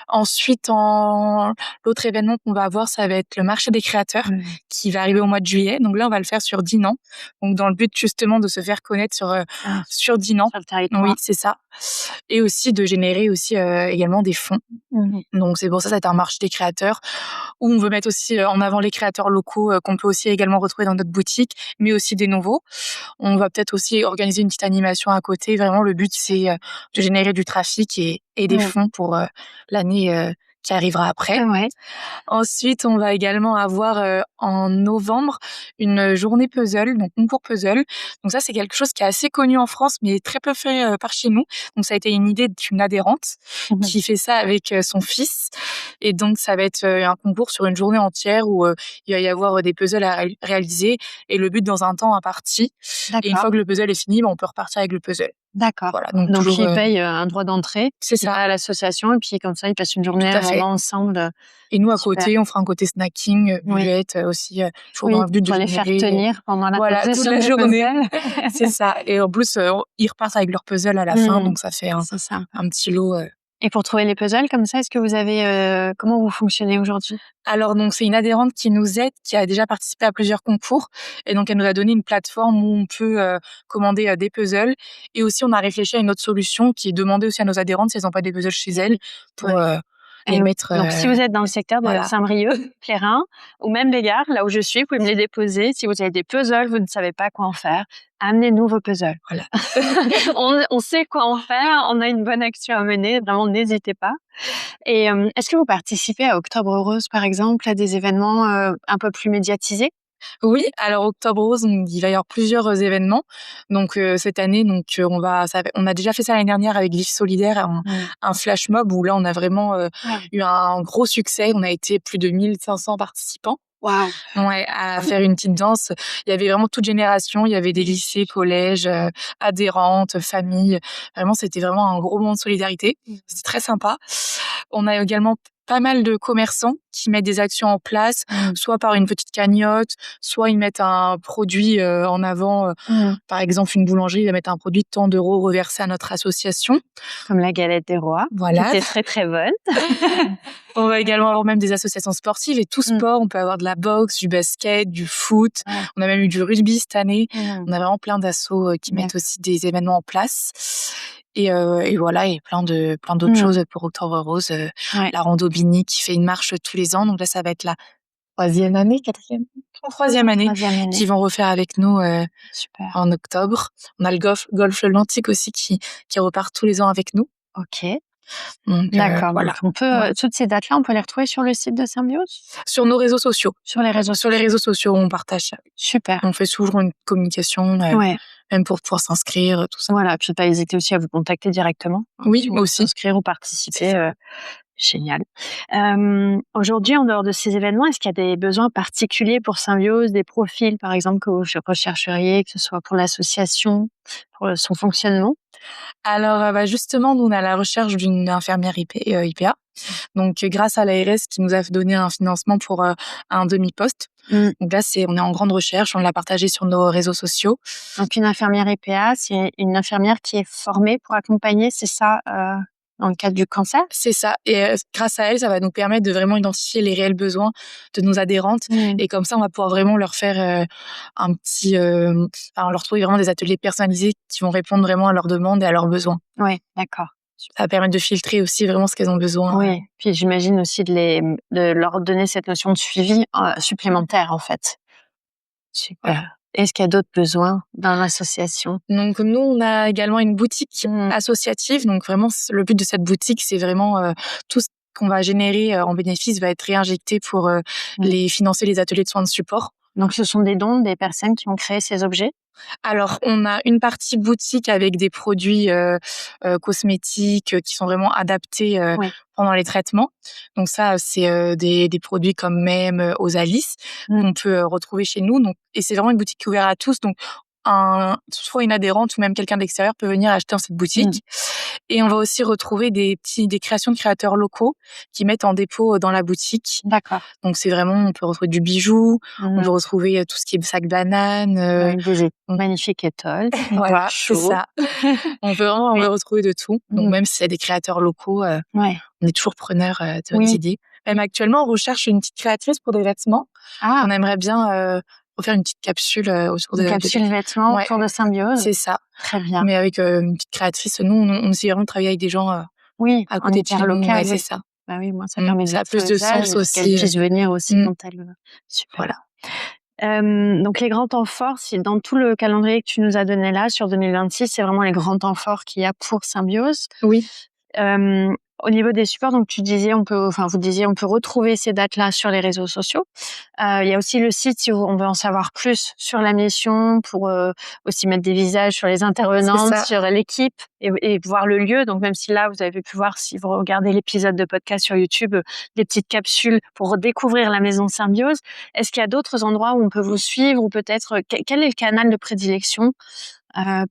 Ensuite, l'autre événement qu'on va avoir, ça va être le marché des créateurs qui va arriver au mois de juillet. Donc là, on va le faire sur Dinan. Donc dans le but justement de se faire connaître sur Dinan. Sur le territoire. Oui, c'est ça. Et aussi de générer aussi également des fonds. Donc c'est pour ça, ça va être un marché des créateurs où on veut mettre aussi en avant les créateurs locaux qu'on peut aussi également retrouver dans notre boutique, mais aussi des nouveaux. On va peut-être aussi organiser une petite animation à côté. Vraiment, le but, c'est de générer du trafic et des fonds pour l'année qui arrivera après. Ouais. Ensuite, on va également avoir en novembre une journée puzzle, donc concours puzzle. Donc ça, c'est quelque chose qui est assez connu en France, mais très peu fait par chez nous. Donc ça a été une idée d'une adhérente qui fait ça avec son fils. Et donc ça va être un concours sur une journée entière où il va y avoir des puzzles à réaliser et le but dans un temps imparti. Et une fois que le puzzle est fini, on peut repartir avec le puzzle. D'accord. Voilà, donc toujours, ils payent un droit d'entrée. C'est ça. À l'association et puis comme ça, ils passent une journée Tout à fait. vraiment ensemble. Et nous, à Super. côté, on fera un côté snacking, buvette aussi, toujours dans le but de pour les faire tenir pendant la toute session la de journée. puzzle. C'est ça. Et en plus, ils repartent avec leur puzzle à la fin, donc ça fait C'est ça. un petit lot. Et pour trouver les puzzles comme ça, est-ce que vous avez comment vous fonctionnez aujourd'hui? Alors donc c'est une adhérente qui nous aide, qui a déjà participé à plusieurs concours et donc elle nous a donné une plateforme où on peut commander des puzzles et aussi on a réfléchi à une autre solution qui est demander aussi à nos adhérentes si elles n'ont pas des puzzles chez elles pour les mettre. Donc si vous êtes dans le secteur de Saint-Brieuc, Plérin ou même les gares, là où je suis, vous pouvez me les déposer. Si vous avez des puzzles, vous ne savez pas quoi en faire, amenez-nous vos puzzles. Voilà. on sait quoi en faire, on a une bonne action à mener, vraiment n'hésitez pas. Et est-ce que vous participez à Octobre Rose, par exemple, à des événements un peu plus médiatisés? Oui, alors Octobre Rose, il va y avoir plusieurs événements. Donc cette année, on a déjà fait ça l'année dernière avec Vif Solidaire, un flash mob où là on a vraiment eu un gros succès. On a été plus de 1500 participants. Waouh. Ouais, à faire une petite danse. Il y avait vraiment toute génération. Il y avait des lycées, collèges, adhérentes, familles. Vraiment, c'était vraiment un gros moment de solidarité. C'était très sympa. On a également pas mal de commerçants qui mettent des actions en place, soit par une petite cagnotte, soit ils mettent un produit en avant. Par exemple, une boulangerie va mettre un produit de tant d'euros reversé à notre association. Comme la galette des rois, voilà. qui était très très bonne. On va également avoir même des associations sportives et tout sport. On peut avoir de la boxe, du basket, du foot. On a même eu du rugby cette année. On a vraiment plein d'assos qui mettent aussi des événements en place. Et voilà, et plein d'autres choses pour Octobre Rose. La Rando Bini qui fait une marche tous les ans. Donc là, ça va être la troisième année qu'ils vont refaire avec nous en octobre. On a le golf Atlantique aussi qui repart tous les ans avec nous. Ok. Donc, d'accord. Voilà. Donc on peut toutes ces dates-là, on peut les retrouver sur le site de Symbiose? Sur nos réseaux sociaux. Sur les réseaux sociaux, on partage ça. Super. On fait toujours une communication, même pour pouvoir s'inscrire, tout ça. Voilà, puis pas hésiter aussi à vous contacter directement. Oui, moi aussi. S'inscrire ou participer. Génial. Aujourd'hui, en dehors de ces événements, est-ce qu'il y a des besoins particuliers pour Symbiose, des profils, par exemple, que vous rechercheriez, que ce soit pour l'association, pour son fonctionnement? Alors, justement, nous, on est à la recherche d'une infirmière IPA. Donc, grâce à l'ARS qui nous a donné un financement pour un demi-poste. Donc là, on est en grande recherche. On l'a partagé sur nos réseaux sociaux. Donc, une infirmière IPA, c'est une infirmière qui est formée pour accompagner, c'est ça dans le cadre du cancer. C'est ça. Et grâce à elle, ça va nous permettre de vraiment identifier les réels besoins de nos adhérentes. Et comme ça, on va pouvoir vraiment leur faire un petit... leur trouver vraiment des ateliers personnalisés qui vont répondre vraiment à leurs demandes et à leurs besoins. Oui, d'accord. Ça va permettre de filtrer aussi vraiment ce qu'elles ont besoin. Oui, puis j'imagine aussi de leur donner cette notion de suivi supplémentaire, en fait. Super. Voilà. Est-ce qu'il y a d'autres besoins dans l'association? Donc nous, on a également une boutique associative. Donc vraiment, le but de cette boutique, c'est vraiment tout ce qu'on va générer en bénéfice va être réinjecté pour financer les ateliers de soins de support. Donc ce sont des dons des personnes qui ont créé ces objets? Alors, on a une partie boutique avec des produits cosmétiques qui sont vraiment adaptés pendant les traitements. Donc ça, c'est des produits comme même Osalis qu'on peut retrouver chez nous. Donc, et c'est vraiment une boutique qui est ouverte à tous. Donc, soit une adhérente ou même quelqu'un d'extérieur peut venir acheter dans cette boutique. Et on va aussi retrouver des créations de créateurs locaux qui mettent en dépôt dans la boutique. D'accord. Donc c'est vraiment, on peut retrouver du bijou, on peut retrouver tout ce qui est sac banane. Des magnifiques étoiles. Voilà, c'est ça. On peut retrouver de tout. Donc même si c'est des créateurs locaux, on est toujours preneur de vos idées. Même actuellement, on recherche une petite créatrice pour des vêtements. On aimerait bien faire une petite capsule autour de... Une capsule vêtements autour de Symbiose. C'est ça. Très bien. Mais avec une petite créatrice. Nous, on essaie vraiment de travailler avec des gens à côté de chez nous. Local, c'est ça. Bah oui, moi, ça permet ça a plus de sens aussi. Qu'elle puisse venir aussi quand elle... Super. Voilà. Donc les grands temps forts, dans tout le calendrier que tu nous as donné là sur 2026, c'est vraiment les grands temps forts qu'il y a pour Symbiose. Oui. Au niveau des supports, donc vous disiez, on peut retrouver ces dates-là sur les réseaux sociaux. Il y a aussi le site si on veut en savoir plus sur la mission, pour aussi mettre des visages sur les intervenantes, sur l'équipe et voir le lieu. Donc même si là, vous avez pu voir, si vous regardez l'épisode de podcast sur YouTube, des petites capsules pour découvrir la maison Symbiose. Est-ce qu'il y a d'autres endroits où on peut vous suivre ou peut-être quel est le canal de prédilection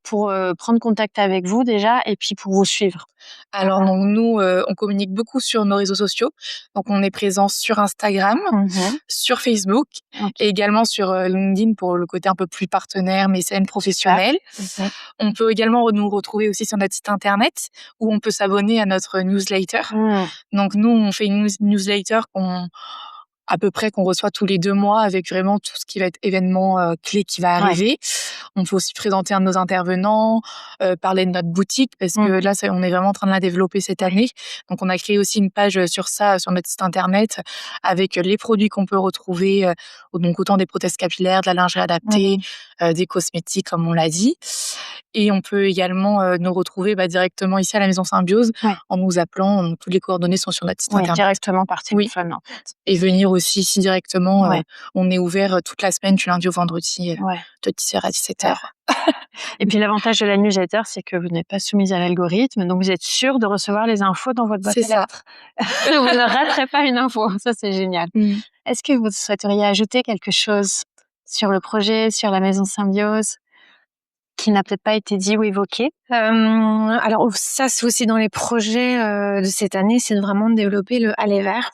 pour prendre contact avec vous déjà et puis pour vous suivre? Alors donc nous, on communique beaucoup sur nos réseaux sociaux. Donc on est présent sur Instagram, sur Facebook et également sur LinkedIn pour le côté un peu plus partenaire, mécène professionnel. On peut également nous retrouver aussi sur notre site internet où on peut s'abonner à notre newsletter. Donc nous, on fait une newsletter qu'on reçoit tous les 2 mois avec vraiment tout ce qui va être événement clé qui va arriver. On peut aussi présenter un de nos intervenants, parler de notre boutique parce que là, on est vraiment en train de la développer cette année. Donc, on a créé aussi une page sur ça, sur notre site internet avec les produits qu'on peut retrouver. Donc, autant des prothèses capillaires, de la lingerie adaptée, des cosmétiques, comme on l'a dit. Et on peut également nous retrouver directement ici à la Maison Symbiose en nous appelant. Toutes les coordonnées sont sur notre site internet. Directement par téléphone. En fait. Et venir aussi ici directement. On est ouvert toute la semaine, du lundi au vendredi, de 10h à 17h. Et puis l'avantage de la newsletter, c'est que vous n'êtes pas soumise à l'algorithme, donc vous êtes sûr de recevoir les infos dans votre boîte à lettres. Vous ne raterez pas une info, ça c'est génial. Est-ce que vous souhaiteriez ajouter quelque chose sur le projet, sur la Maison Symbiose, qui n'a peut-être pas été dit ou évoqué? Alors ça, c'est aussi dans les projets de cette année, c'est vraiment de développer le aller vers.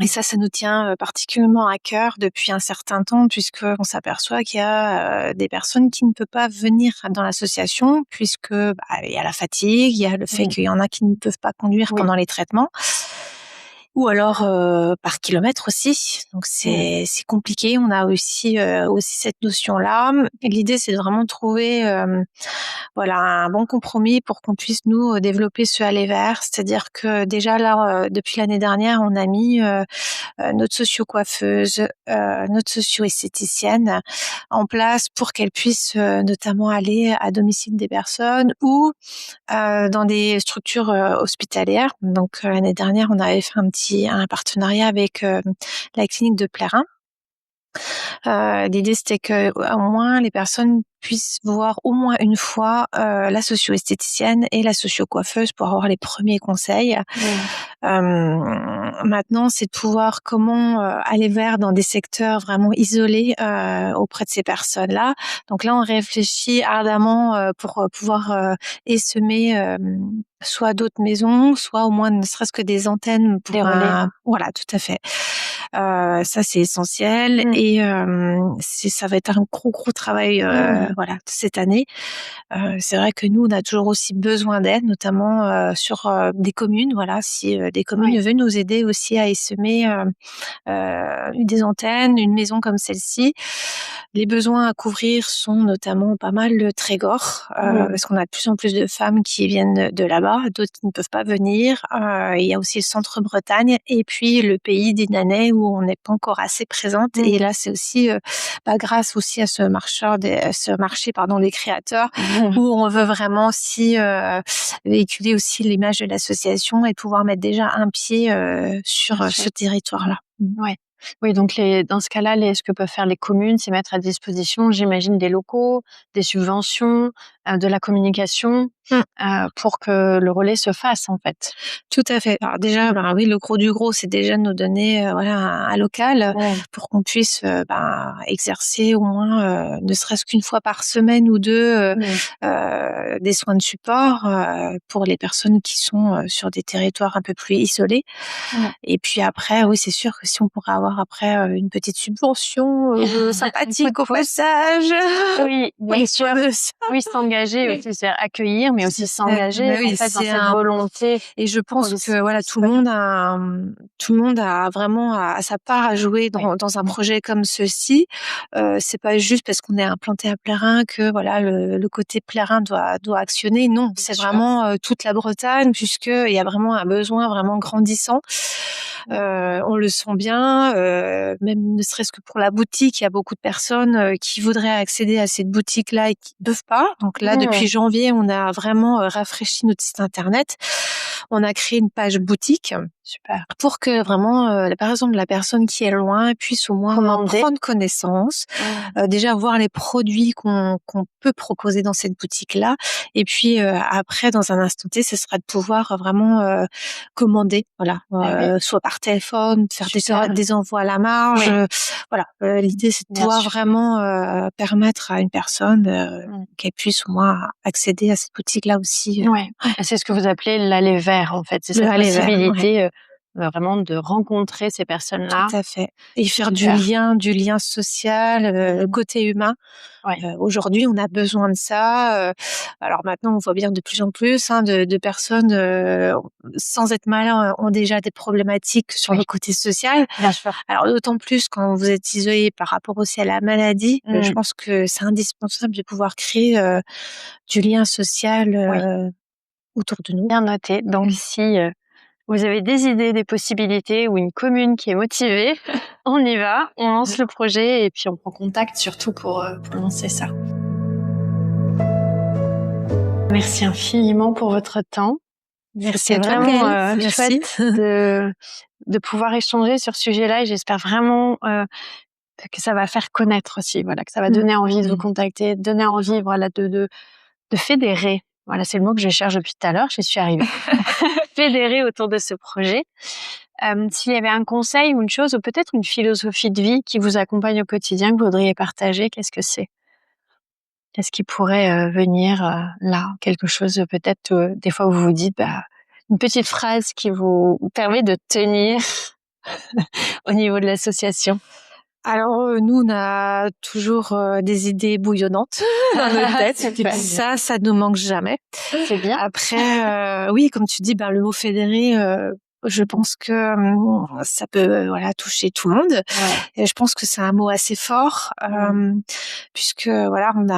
Et ça nous tient particulièrement à cœur depuis un certain temps, puisqu'on s'aperçoit qu'il y a des personnes qui ne peuvent pas venir dans l'association, puisque il y a la fatigue, il y a le fait qu'il y en a qui ne peuvent pas conduire pendant les traitements, ou alors par kilomètre aussi. Donc c'est compliqué. On a aussi cette notion-là. L'idée, c'est de vraiment trouver un bon compromis pour qu'on puisse nous développer ce aller vers. C'est-à-dire que déjà là, depuis l'année dernière, on a mis notre socio-coiffeuse, notre socio-esthéticienne en place pour qu'elle puisse notamment aller à domicile des personnes ou dans des structures hospitalières. Donc l'année dernière, on avait fait un partenariat avec la clinique de Plérin. L'idée, c'était que au moins les personnes puissent voir au moins une fois la socio-esthéticienne et la socio-coiffeuse pour avoir les premiers conseils. Maintenant, c'est de pouvoir comment aller vers dans des secteurs vraiment isolés auprès de ces personnes-là. Donc là, on réfléchit ardemment pour pouvoir essaimer soit d'autres maisons, soit au moins ne serait-ce que des antennes pour des relais. Voilà, tout à fait. Ça, c'est essentiel et ça va être un gros travail voilà cette année. C'est vrai que nous, on a toujours aussi besoin d'aide, notamment sur des communes. Voilà, si des communes veulent nous aider aussi à essaimer des antennes, une maison comme celle-ci. Les besoins à couvrir sont notamment pas mal le Trégor, parce qu'on a de plus en plus de femmes qui viennent de là-bas, d'autres qui ne peuvent pas venir. Il y a aussi le centre-Bretagne et puis le pays des Nanais où on n'est pas encore assez présente. Et là, c'est aussi grâce aussi à ce marché des créateurs où on veut vraiment aussi véhiculer aussi l'image de l'association et pouvoir mettre déjà un pied sur ce territoire-là. Ouais. Oui, donc dans ce cas-là, ce que peuvent faire les communes, c'est mettre à disposition, j'imagine, des locaux, des subventions, de la communication, pour que le relais se fasse, en fait. Tout à fait. Alors déjà, oui, le gros du gros, c'est déjà de nous donner un local pour qu'on puisse exercer au moins, ne serait-ce qu'une fois par semaine ou deux, des soins de support pour les personnes qui sont sur des territoires un peu plus isolés. Et puis après, oui, c'est sûr que si on pourrait avoir après une petite subvention sympathique au passage. Oui, bien sûr. Oui, s'engager aussi, c'est accueillir, mais aussi s'engager en fait, dans cette volonté. Et je pense que voilà, tout le monde a vraiment sa part à jouer dans un projet comme ceci. C'est pas juste parce qu'on est implanté à Plérin que voilà le côté Plérin doit actionner. Non, c'est vraiment toute la Bretagne, puisque il y a vraiment un besoin vraiment grandissant. On le sent bien, même ne serait-ce que pour la boutique, il y a beaucoup de personnes qui voudraient accéder à cette boutique-là et qui ne peuvent pas. Donc là, depuis janvier, on a vraiment rafraîchi notre site internet. On a créé une page boutique. Super. Pour que vraiment, par exemple, la personne qui est loin puisse au moins prendre connaissance, déjà voir les produits qu'on peut proposer dans cette boutique-là. Et puis après, dans un instant T, ce sera de pouvoir vraiment commander, voilà, soit par téléphone, faire des envois à la marge. Voilà, l'idée c'est de pouvoir vraiment permettre à une personne qu'elle puisse au moins accéder à cette boutique-là aussi. C'est ce que vous appelez l'aller vers, en fait. C'est cette possibilité vraiment de rencontrer ces personnes-là. Tout à fait. Et faire du lien social, côté humain. Aujourd'hui, on a besoin de ça. Alors maintenant, on voit bien de plus en plus de personnes sans être malins ont déjà des problématiques sur le côté social. Bien sûr. Alors d'autant plus quand vous êtes isolé par rapport aussi à la maladie, je pense que c'est indispensable de pouvoir créer du lien social autour de nous. Bien noté. Donc si vous avez des idées, des possibilités ou une commune qui est motivée, on y va, on lance le projet et puis on prend contact surtout pour lancer ça. Merci infiniment pour votre temps. Merci à toi, vraiment chouette de pouvoir échanger sur ce sujet-là et j'espère vraiment que ça va faire connaître aussi, voilà, que ça va donner envie de vous contacter, donner envie, voilà, de fédérer. Voilà, c'est le mot que je cherche depuis tout à l'heure, j'y suis arrivée. Fédérer autour de ce projet. S'il y avait un conseil ou une chose, ou peut-être une philosophie de vie qui vous accompagne au quotidien, que vous voudriez partager, qu'est-ce que c'est? Qu'est-ce qui pourrait venir là? Quelque chose peut-être, des fois où vous vous dites, une petite phrase qui vous permet de tenir au niveau de l'association. Alors nous, on a toujours des idées bouillonnantes dans notre tête. Et ça nous manque jamais. C'est bien. Après, oui, comme tu dis, le mot fédéré, je pense que ça peut toucher tout le monde. Et je pense que c'est un mot assez fort, puisque voilà, on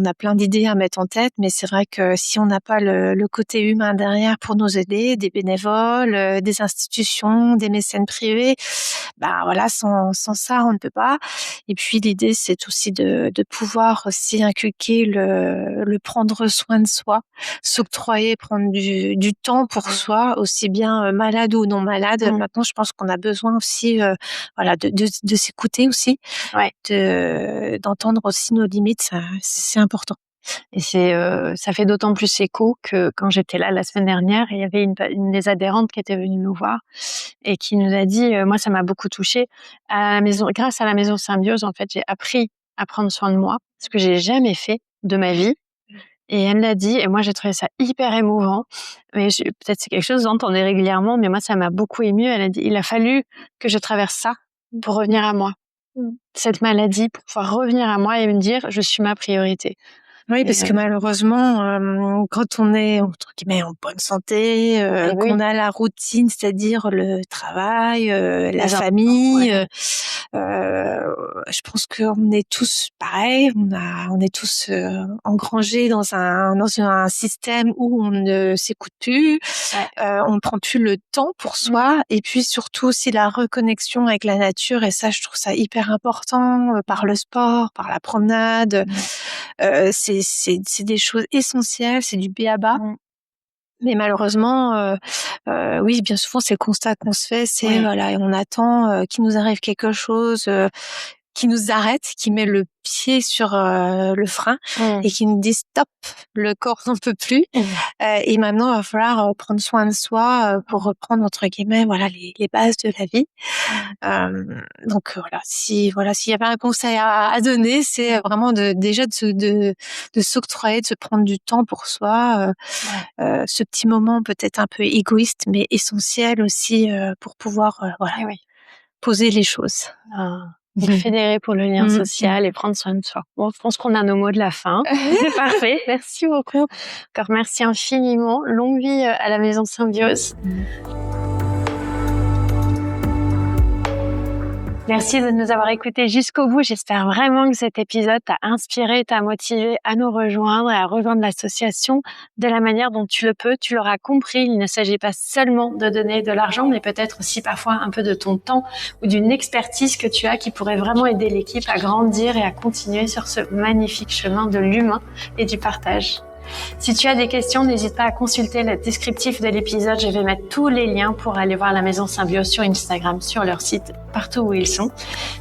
a plein d'idées à mettre en tête, mais c'est vrai que si on n'a pas le côté humain derrière pour nous aider, des bénévoles, des institutions, des mécènes privés, voilà, sans ça, on ne peut pas. Et puis l'idée, c'est aussi de pouvoir aussi inculquer le prendre soin de soi, s'octroyer, prendre du temps pour soi, aussi bien malade ou non malade. Maintenant, je pense qu'on a besoin aussi, de s'écouter aussi, d'entendre aussi nos limites. C'est important. Et ça fait d'autant plus écho que quand j'étais là la semaine dernière, il y avait une des adhérentes qui était venue nous voir et qui nous a dit, moi ça m'a beaucoup touchée, grâce à la maison Symbiose, en fait, j'ai appris à prendre soin de moi, ce que j'ai jamais fait de ma vie. Et elle l'a dit, et moi j'ai trouvé ça hyper émouvant. Mais peut-être c'est quelque chose dont on est régulièrement, mais moi ça m'a beaucoup émue. Elle a dit, il a fallu que je traverse ça pour revenir à moi. Cette maladie, pour pouvoir revenir à moi et me dire, je suis ma priorité. Oui, parce que malheureusement, quand on est entre guillemets en bonne santé, qu'on a la routine, c'est-à-dire le travail, la famille, je pense qu'on est tous pareils. On est tous engrangés dans un système où on ne s'écoute plus, on ne prend plus le temps pour soi, et puis surtout aussi la reconnexion avec la nature. Et ça, je trouve ça hyper important par le sport, par la promenade. C'est des choses essentielles, c'est du b.a.-ba. Mais malheureusement, oui, bien souvent, c'est le constat qu'on se fait, c'est voilà, et on attend qu'il nous arrive quelque chose qui nous arrête, qui met le pied sur le frein et qui nous dit stop, le corps n'en peut plus. Et maintenant, il va falloir prendre soin de soi pour reprendre entre guillemets voilà les bases de la vie. Donc s'il y avait un conseil à donner, c'est vraiment de s'octroyer, de se prendre du temps pour soi, ce petit moment peut-être un peu égoïste mais essentiel aussi pour pouvoir poser les choses. Fédérer pour le lien social et prendre soin de soi. Bon, je pense qu'on a nos mots de la fin. C'est parfait. Merci beaucoup. Encore merci infiniment. Longue vie à la Maison Symbiose. Merci de nous avoir écoutés jusqu'au bout. J'espère vraiment que cet épisode t'a inspiré, t'a motivé à nous rejoindre et à rejoindre l'association de la manière dont tu le peux. Tu l'auras compris, il ne s'agit pas seulement de donner de l'argent, mais peut-être aussi parfois un peu de ton temps ou d'une expertise que tu as qui pourrait vraiment aider l'équipe à grandir et à continuer sur ce magnifique chemin de l'humain et du partage. Si tu as des questions, n'hésite pas à consulter le descriptif de l'épisode. Je vais mettre tous les liens pour aller voir la Maison Symbiose sur Instagram, sur leur site, partout où ils sont.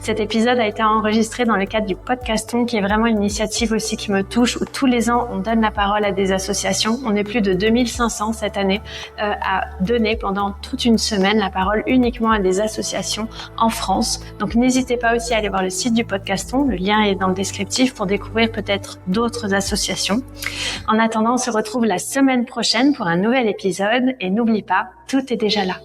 Cet épisode a été enregistré dans le cadre du Podcaston, qui est vraiment une initiative aussi qui me touche, où tous les ans, on donne la parole à des associations. On est plus de 2500 cette année à donner pendant toute une semaine la parole uniquement à des associations en France. Donc n'hésitez pas aussi à aller voir le site du Podcaston. Le lien est dans le descriptif pour découvrir peut-être d'autres associations. En attendant, on se retrouve la semaine prochaine pour un nouvel épisode et n'oublie pas, tout est déjà là.